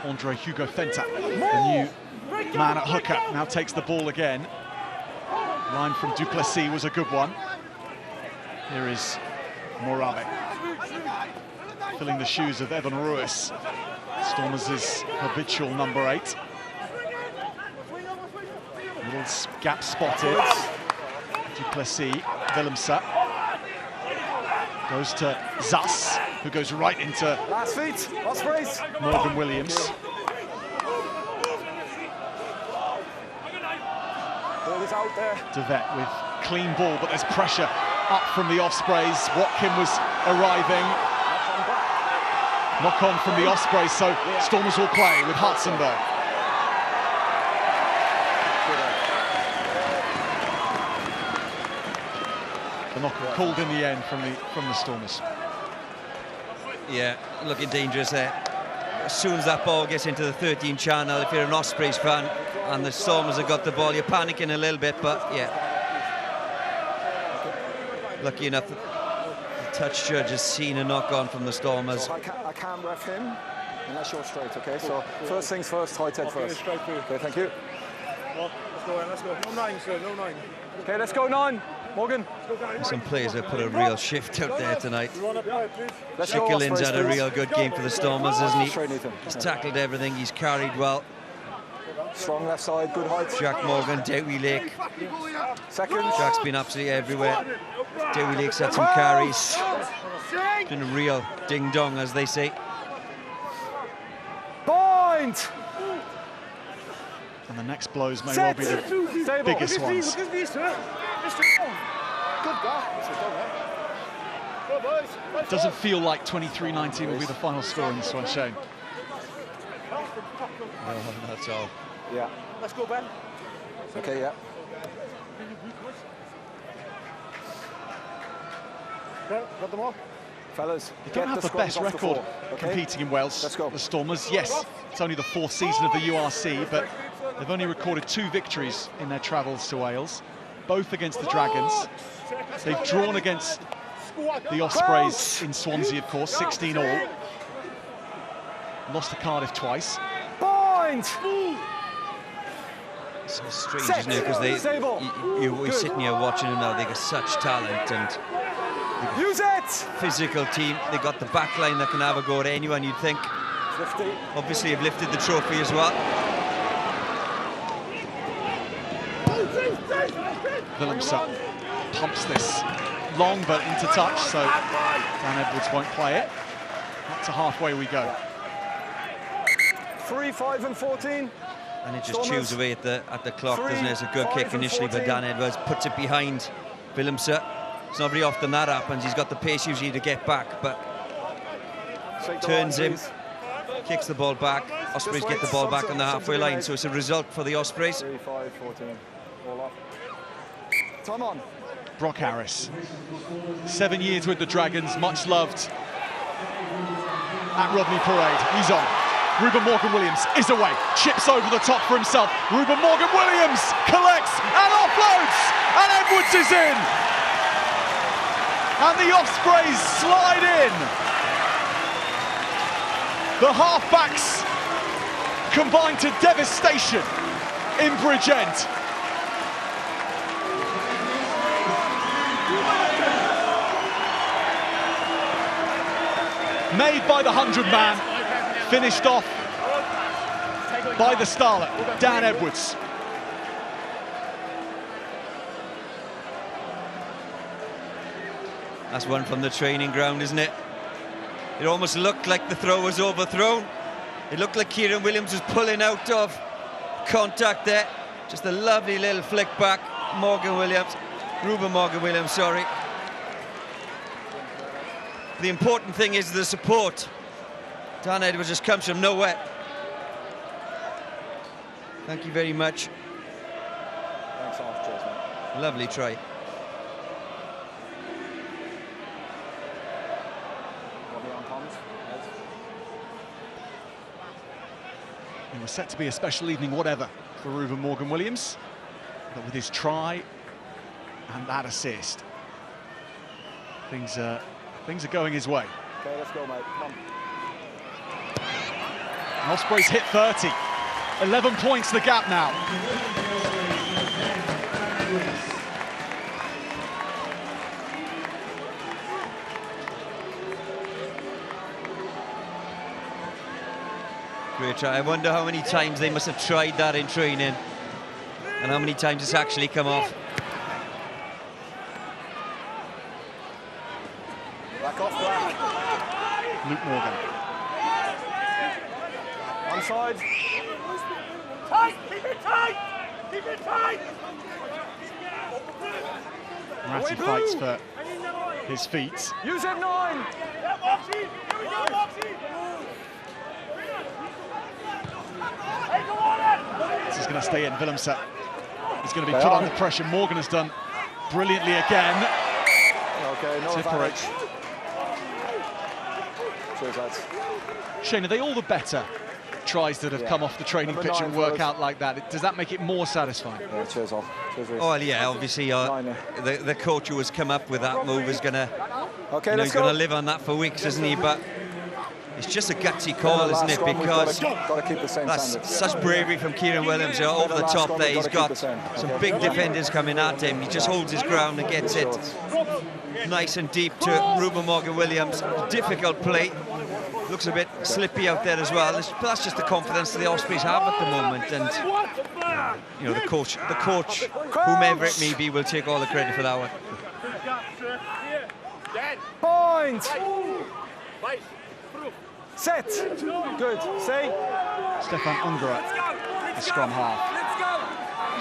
Andre-Hugo Fenta, the new man at hooker, now takes the ball again. Line from du Plessis was a good one. Here is Morave, filling the shoes of Evan Ruiz. Stormers' habitual number 8. Little gap spotted. Du Plessis, Willemse. Goes to Zas, who goes right into Last feet, Ospreys. Morgan Williams. Ball is out there. Devet with clean ball, but there's pressure up from the Ospreys. Watkin was arriving. Knock on from the Ospreys, so Stormers will play with Hartzenberg. The knock called in the end from the Stormers. Yeah, looking dangerous there. As soon as that ball gets into the 13 channel, if you're an Ospreys fan and the Stormers have got the ball, you're panicking a little bit, but yeah. Lucky enough, the touch judge has seen a knock on from the Stormers. So I can't ref him unless you're straight, okay? So first things first, tight head first. Okay, thank you. Let's go, let's go. No 9, sir, no 9. Okay, let's go 9. Morgan. Some players have put a real shift out there tonight. Let's go, Chickelin's Ospreys, had a please. real good game for the Stormers, hasn't he? Straight, Nathan. He's tackled everything, he's carried well. Strong left side, good height. Jack Morgan, Dewi Lake. Second. Jack's been absolutely everywhere. Dewi Lake's had some carries. It's been a real ding-dong, as they say. Point! And the next blows may well be the biggest ones. Doesn't feel like 23-19 will be the final score in this one, Shane. No, that's all. Yeah. Let's go, Ben. Okay, yeah. Okay, got them all. Fellas, They don't have the best record competing in Wales, Let's go. the Stormers. Yes, it's only the 4th season of the URC, but they've only recorded 2 victories in their travels to Wales, both against the Dragons. They've drawn against the Ospreys in Swansea, of course, 16 all. Lost to Cardiff twice. Point! so strange, isn't it? Because you're sitting here watching them now. They got such talent and use it. Physical team. They got the back line that can have a go at anyone. You'd think. 50. Obviously, have lifted the trophy as well. Willemse pumps this long but into touch, so Dan Edwards won't play it. Up to halfway we go. 3, 5 and 14. And it just chews away at the clock, doesn't it? It's a good kick initially, but Dan Edwards puts it behind Willemse. It's not very often that happens. He's got the pace usually to get back, but turns him, kicks the ball back. Ospreys get the ball back on the halfway line, so it's a result for the Ospreys. 3, 5, 14. All off. Time on. Brock Harris, 7 years with the Dragons, much loved at Rodney Parade. He's on. Reuben Morgan-Williams is away, chips over the top for himself. Reuben Morgan-Williams collects and offloads, and Edwards is in. And the Ospreys slide in. The halfbacks combine to devastation in Bridgend. Made by the 100-man, finished off by the starlet, Dan Edwards. That's one from the training ground, isn't it? It almost looked like the throw was overthrown. It looked like Keiran Williams was pulling out of contact there. Just a lovely little flick back. Reuben Morgan-Williams, sorry. The important thing is the support. Dan Edwards just comes from nowhere. Thank you very much. Thanks off, cheers, mate. Lovely try. It was set to be a special evening, whatever, for Reuben Morgan-Williams, but with his try and that assist, things are going his way. Okay, let's go, mate. Come on. Ospreys hit 30. 11 points the gap now. Great try. I wonder how many times they must have tried that in training and how many times it's actually come off. Back off, Black. Luke Morgan. Onside. Tight! Keep it tight! Keep it tight! Ratti fights for his feet. Use it, 9! This is going to stay in. Willemse is going to be put under pressure. Morgan has done brilliantly again. Okay, no Tipuric. Cheers, lads. Shane, are they all the better tries that have come off the training Number pitch 9 and work for us. out like that? Does that make it more satisfying? Yeah, cheers, off. Cheers, Reece. Oh, well, yeah, obviously the coach who has come up with that move is going to let's go. live on that for weeks, isn't he? But it's just a gutsy call, isn't it? Because got to keep the same that's standard. such bravery from Keiran Williams over the top there. He's got some big defenders coming at him. He just holds his ground and gets it nice and deep to Reuben Morgan-Williams. Difficult play. Looks a bit slippy out there as well. That's just the confidence that the Ospreys have at the moment, and you know the coach, whomever it may be, will take all the credit for that one. Point. Set. Good. Say. Stefan Ungerer, the scrum half,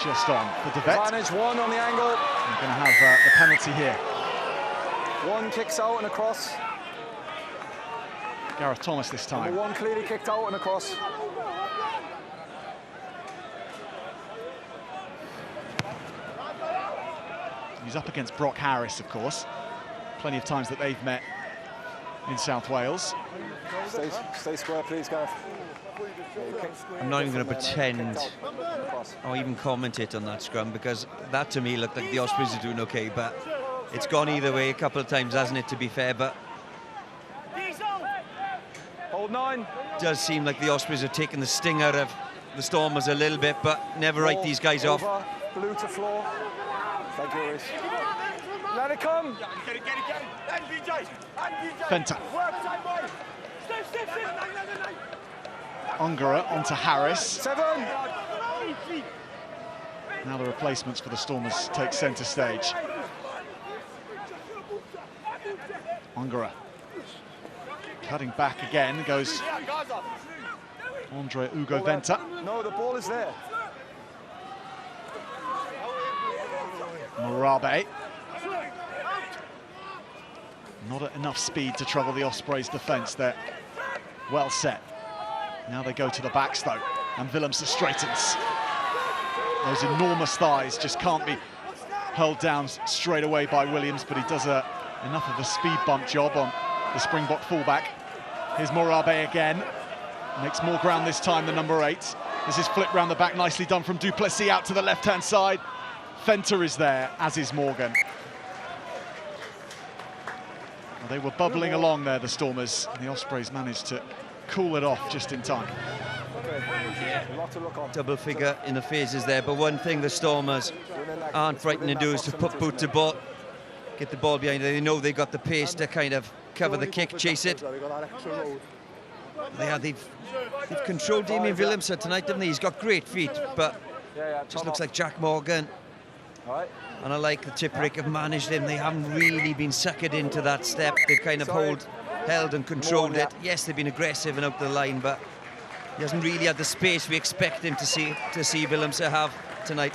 just on for Devet. Advantage 1 on the angle. We're going to have the penalty here. 1 kicks out and across. Gareth Thomas this time. Number 1 clearly kicked out and across. He's up against Brock Harris, of course. Plenty of times that they've met in South Wales. Stay square, please, Gareth. I'm not even going to pretend or even commentate on that scrum, because that to me looked like the Ospreys are doing okay, but it's gone either way a couple of times, hasn't it, to be fair? But Hold 9. it does seem like the Ospreys are taking the sting out of the Stormers a little bit, but never write these guys off. Blue to floor. Thank you, Reece. Let it come. Fenta. Ongara onto Harris. 7. Now the replacements for the Stormers take centre stage. Ongara cutting back again, goes Andre-Hugo Venta. No, the ball is there. Morabe. Not at enough speed to trouble the Ospreys' defence. They're well set. Now they go to the backs though, and Willemse straightens. Those enormous thighs just can't be held down straight away by Williams, but he does enough of a speed bump job on the Springbok fullback. Here's Morabe again. Makes more ground this time than number 8. This is flipped round the back, nicely done from du Plessis out to the left-hand side. Fenta is there, as is Morgan. Well, they were bubbling along there, the Stormers, and the Ospreys managed to cool it off just in time. Double figure in the phases there, but one thing the Stormers aren't frightened to do is to put boot to ball, get the ball behind. They know they got the pace to kind of cover the kick, chase it. They've controlled Damian Willemse tonight, didn't they? He's got great feet, but just looks like Jack Morgan. And I like the Tipuric have managed him. They haven't really been suckered into that step. They've kind of held and controlled it. Yes, they've been aggressive and out the line, but he hasn't really had the space we expect him to see Willemse have tonight.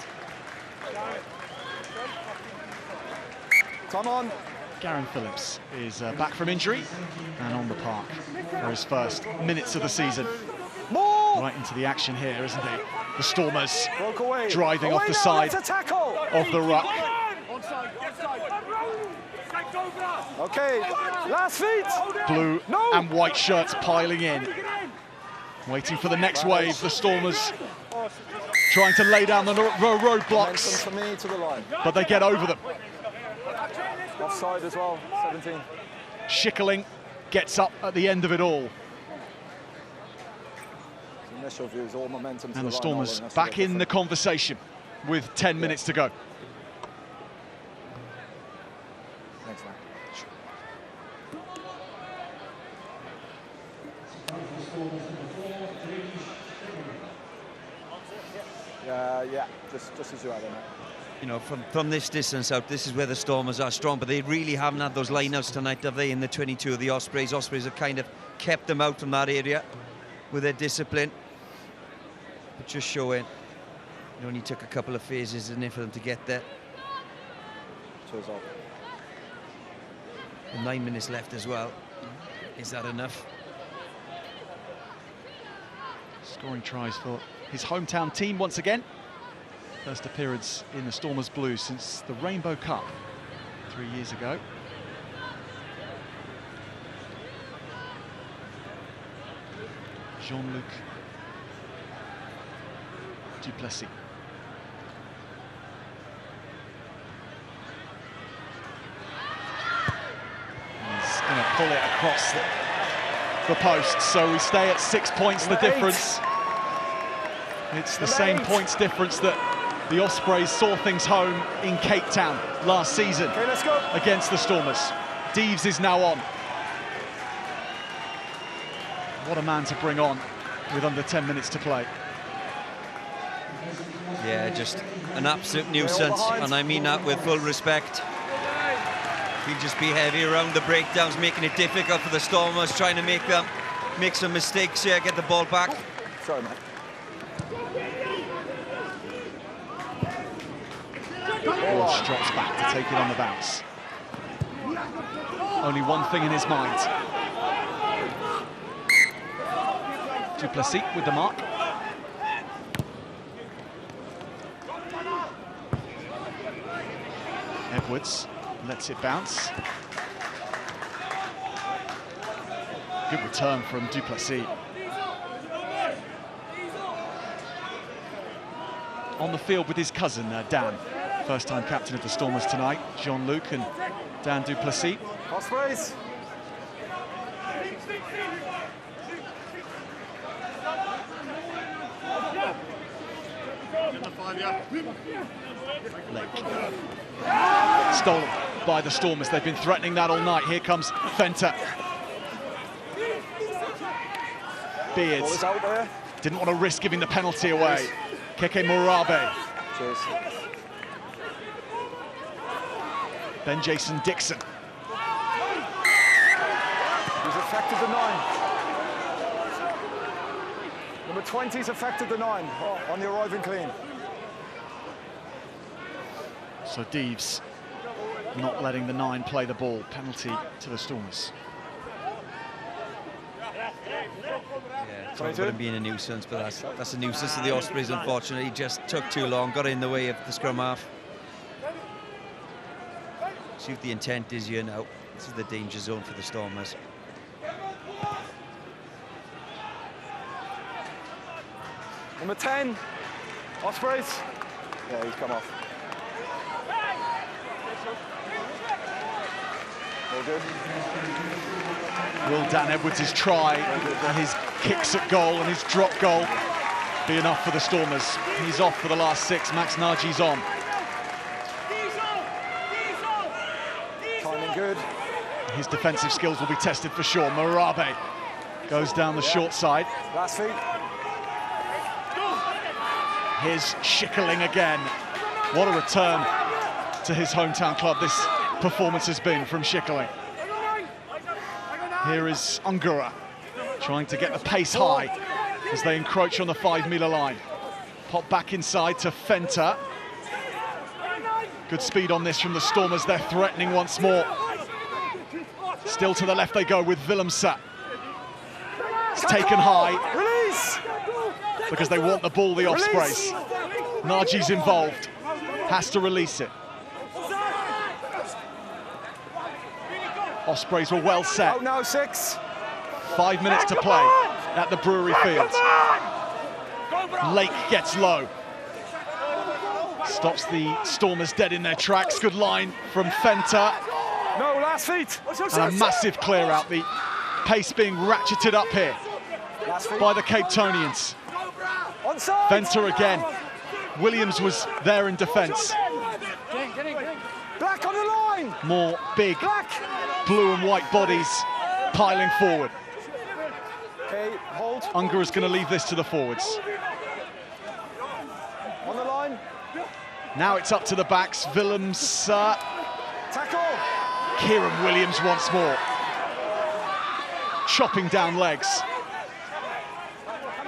Come on. Gareth Phillips is back from injury and on the park for his first minutes of the season. Right into the action here, isn't he? The Stormers driving off the side of the ruck. Okay, last feet. Blue and white shirts piling in. Waiting for the next wave, the Stormers trying to lay down the roadblocks, but they get over them. Offside as well, 17. Schickling gets up at the end of it all. Initial view is all momentum. And the Stormers back in the conversation with 10 minutes to go. Thanks, man. Yeah, just as you had, mate. You know, from this distance out, this is where the Stormers are strong, but they really haven't had those lineouts tonight, have they, in the 22 of the Ospreys. Ospreys have kind of kept them out from that area with their discipline. But just showing, it only took a couple of phases, didn't it, for them to get there. Cheers off. 9 minutes left as well. Is that enough? Scoring tries for his hometown team once again. First appearance in the Stormers blue since the Rainbow Cup 3 years ago. Jean-Luc du Plessis. He's going to pull it across the post, so we stay at 6 points the difference. It's the same points difference that the Ospreys saw things home in Cape Town last season against the Stormers. Deaves is now on. What a man to bring on with under 10 minutes to play. Yeah, just an absolute nuisance, and I mean that with full respect. He'll just be heavy around the breakdowns, making it difficult for the Stormers, trying to make some mistakes here, get the ball back. Sorry, mate. Walsh drops back to take it on the bounce. Only one thing in his mind. Du Plessis with the mark. Edwards lets it bounce. Good return from Du Plessis. On the field with his cousin, Dan. First-time captain of the Stormers tonight, Jean-Luc and Dan du Plessis. Ospreys. Stolen by the Stormers. They've been threatening that all night. Here comes Fenter. Beards out there. didn't want to risk giving the penalty away. Keke Morabe. Cheers. Ben Jason Dixon. He's affected the 9. Number 20's affected the 9 on the arriving clean. So Deaves not letting the 9 play the ball. Penalty to the Stormers. Yeah, talk about him being a nuisance, but that's a nuisance to the Ospreys, unfortunately. He just took too long, got in the way of the scrum half. See what the intent is here now. This is the danger zone for the Stormers. Number 10, Ospreys. Yeah, he's come off. All good. Will Dan Edwards' try and his kicks at goal and his drop goal be enough for the Stormers? He's off for the last 6. Max Naji's on. Timing good. His defensive skills will be tested for sure. Morabe goes down the short side. Last feet. Here's Schickerling again. What a return to his hometown club this performance has been from Schickerling. Here is Ungura trying to get the pace high as they encroach on the 5-metre line. Pop back inside to Fenter. Good speed on this from the Stormers. They're threatening once more. Still to the left they go with Willemse. It's taken high. Release! Because they want the ball, the Ospreys. Naji's involved. Has to release it. Ospreys were well set. Out now, 6. 5 minutes to play at the Brewery Field. Lake gets low. Stops the Stormers dead in their tracks. Good line from Fenter. No, last feet. And a massive clear out. The pace being ratcheted up here by the Cape Tonians. Onside. Fenter again. Williams was there in defence. Black on the line. More big Black. blue and white bodies piling forward. Okay, hold. Ungara's going to leave this to the forwards. On the line. Now it's up to the backs. Willemse. Tackle. Keiran Williams once more. Chopping down legs.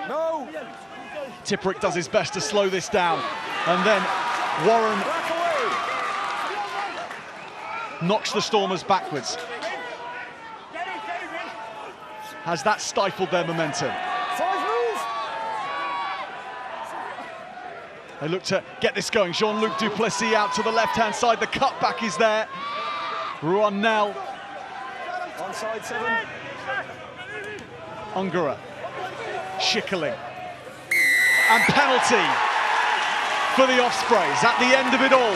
No. Tipuric does his best to slow this down. And then Warren Black away. knocks the Stormers backwards. Has that stifled their momentum? 5 move. They look to get this going. Jean-Luc du Plessis out to the left-hand side. The cutback is there. Ruhan now. Onside 7. Ungara. Schickerling. And penalty for the Ospreys at the end of it all.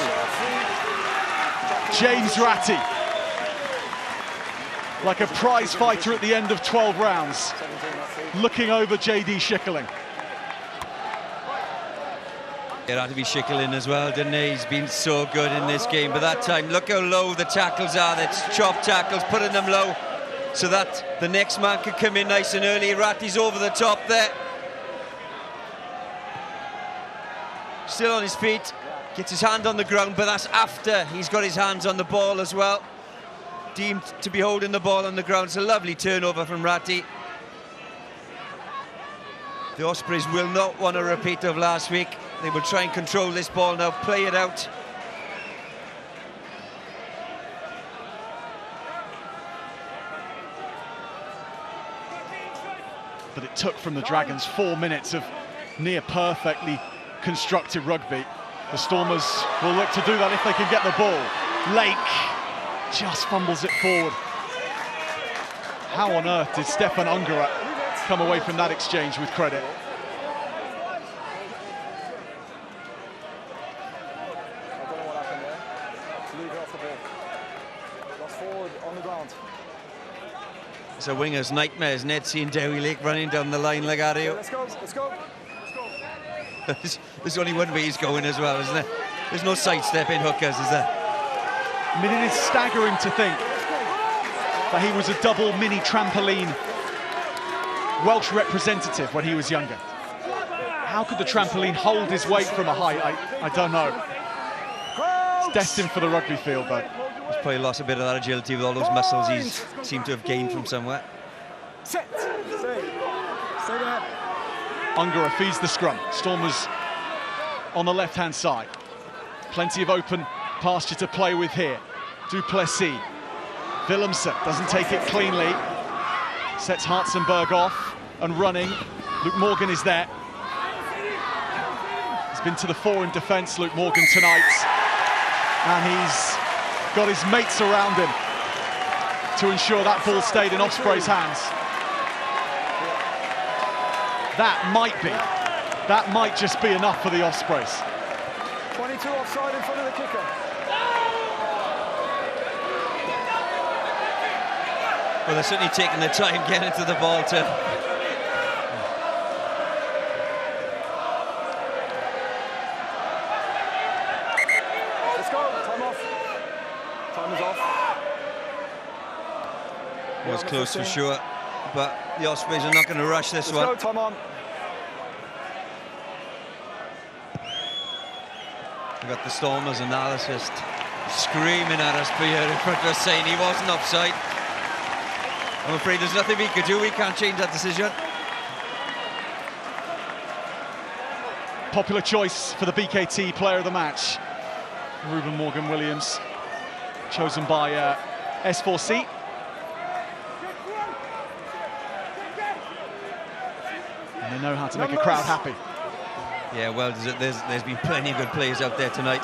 James Ratti, like a prize fighter at the end of 12 rounds, looking over JD Schickerling. It had to be Schickerling as well, didn't he? He's been so good in this game. But that time, look how low the tackles are. That's chop tackles, putting them low so that the next man could come in nice and early. Ratti's over the top there. Still on his feet, gets his hand on the ground, but that's after he's got his hands on the ball as well. Deemed to be holding the ball on the ground. It's a lovely turnover from Ratti. The Ospreys will not want a repeat of last week. They will try and control this ball now, play it out. But it took from the Dragons 4 minutes of near perfectly constructed rugby. The Stormers will look to do that if they can get the ball. Lake just fumbles it forward. How on earth did Stefan Ungara come away from that exchange with credit? It's a winger's nightmare, isn't it? Seeing Dewi Lake running down the line like Harri. Let's go, let's go. There's only one way he's going as well, isn't there? There's no sidestepping hookers, is there? I mean, it is staggering to think that he was a double mini trampoline Welsh representative when he was younger. How could the trampoline hold his weight from a height? I don't know. It's destined for the rugby field, though. He's probably lost a bit of that agility with all those muscles he's seemed to have gained from somewhere. Set. Stay there. Ungara feeds the scrum. Stormers on the left-hand side. Plenty of open pasture to play with here. Du Plessis. Willemse doesn't take it cleanly. Sets Hartzenberg off and running. Luke Morgan is there. He's been to the fore in defence, Luke Morgan, tonight. And he's got his mates around him to ensure that ball stayed in Ospreys' hands. That might just be enough for the Ospreys. 22 offside in front of the kicker. Well, they're certainly taking their time getting to the ball too. Let's go, time off. Time is off. It was close for sure, but the Ospreys are not going to rush this one. Let's go, time on. We've got the Stormers analyst screaming at us here in front of us saying he wasn't offside. I'm afraid there's nothing we could do. We can't change that decision. Popular choice for the BKT player of the match. Reuben Morgan-Williams, chosen by S4C. And they know how to make a crowd happy. Yeah, well, there's been plenty of good players out there tonight.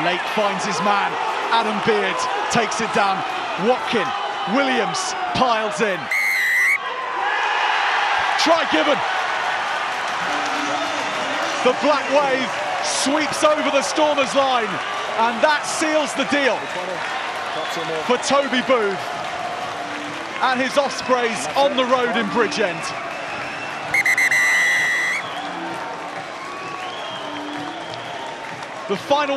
Lake finds his man. Adam Beard takes it down. Watkin, Williams piles in. Try given. The black wave sweeps over the Stormers line, and that seals the deal for Toby Booth and his Ospreys on the road in Bridgend. The final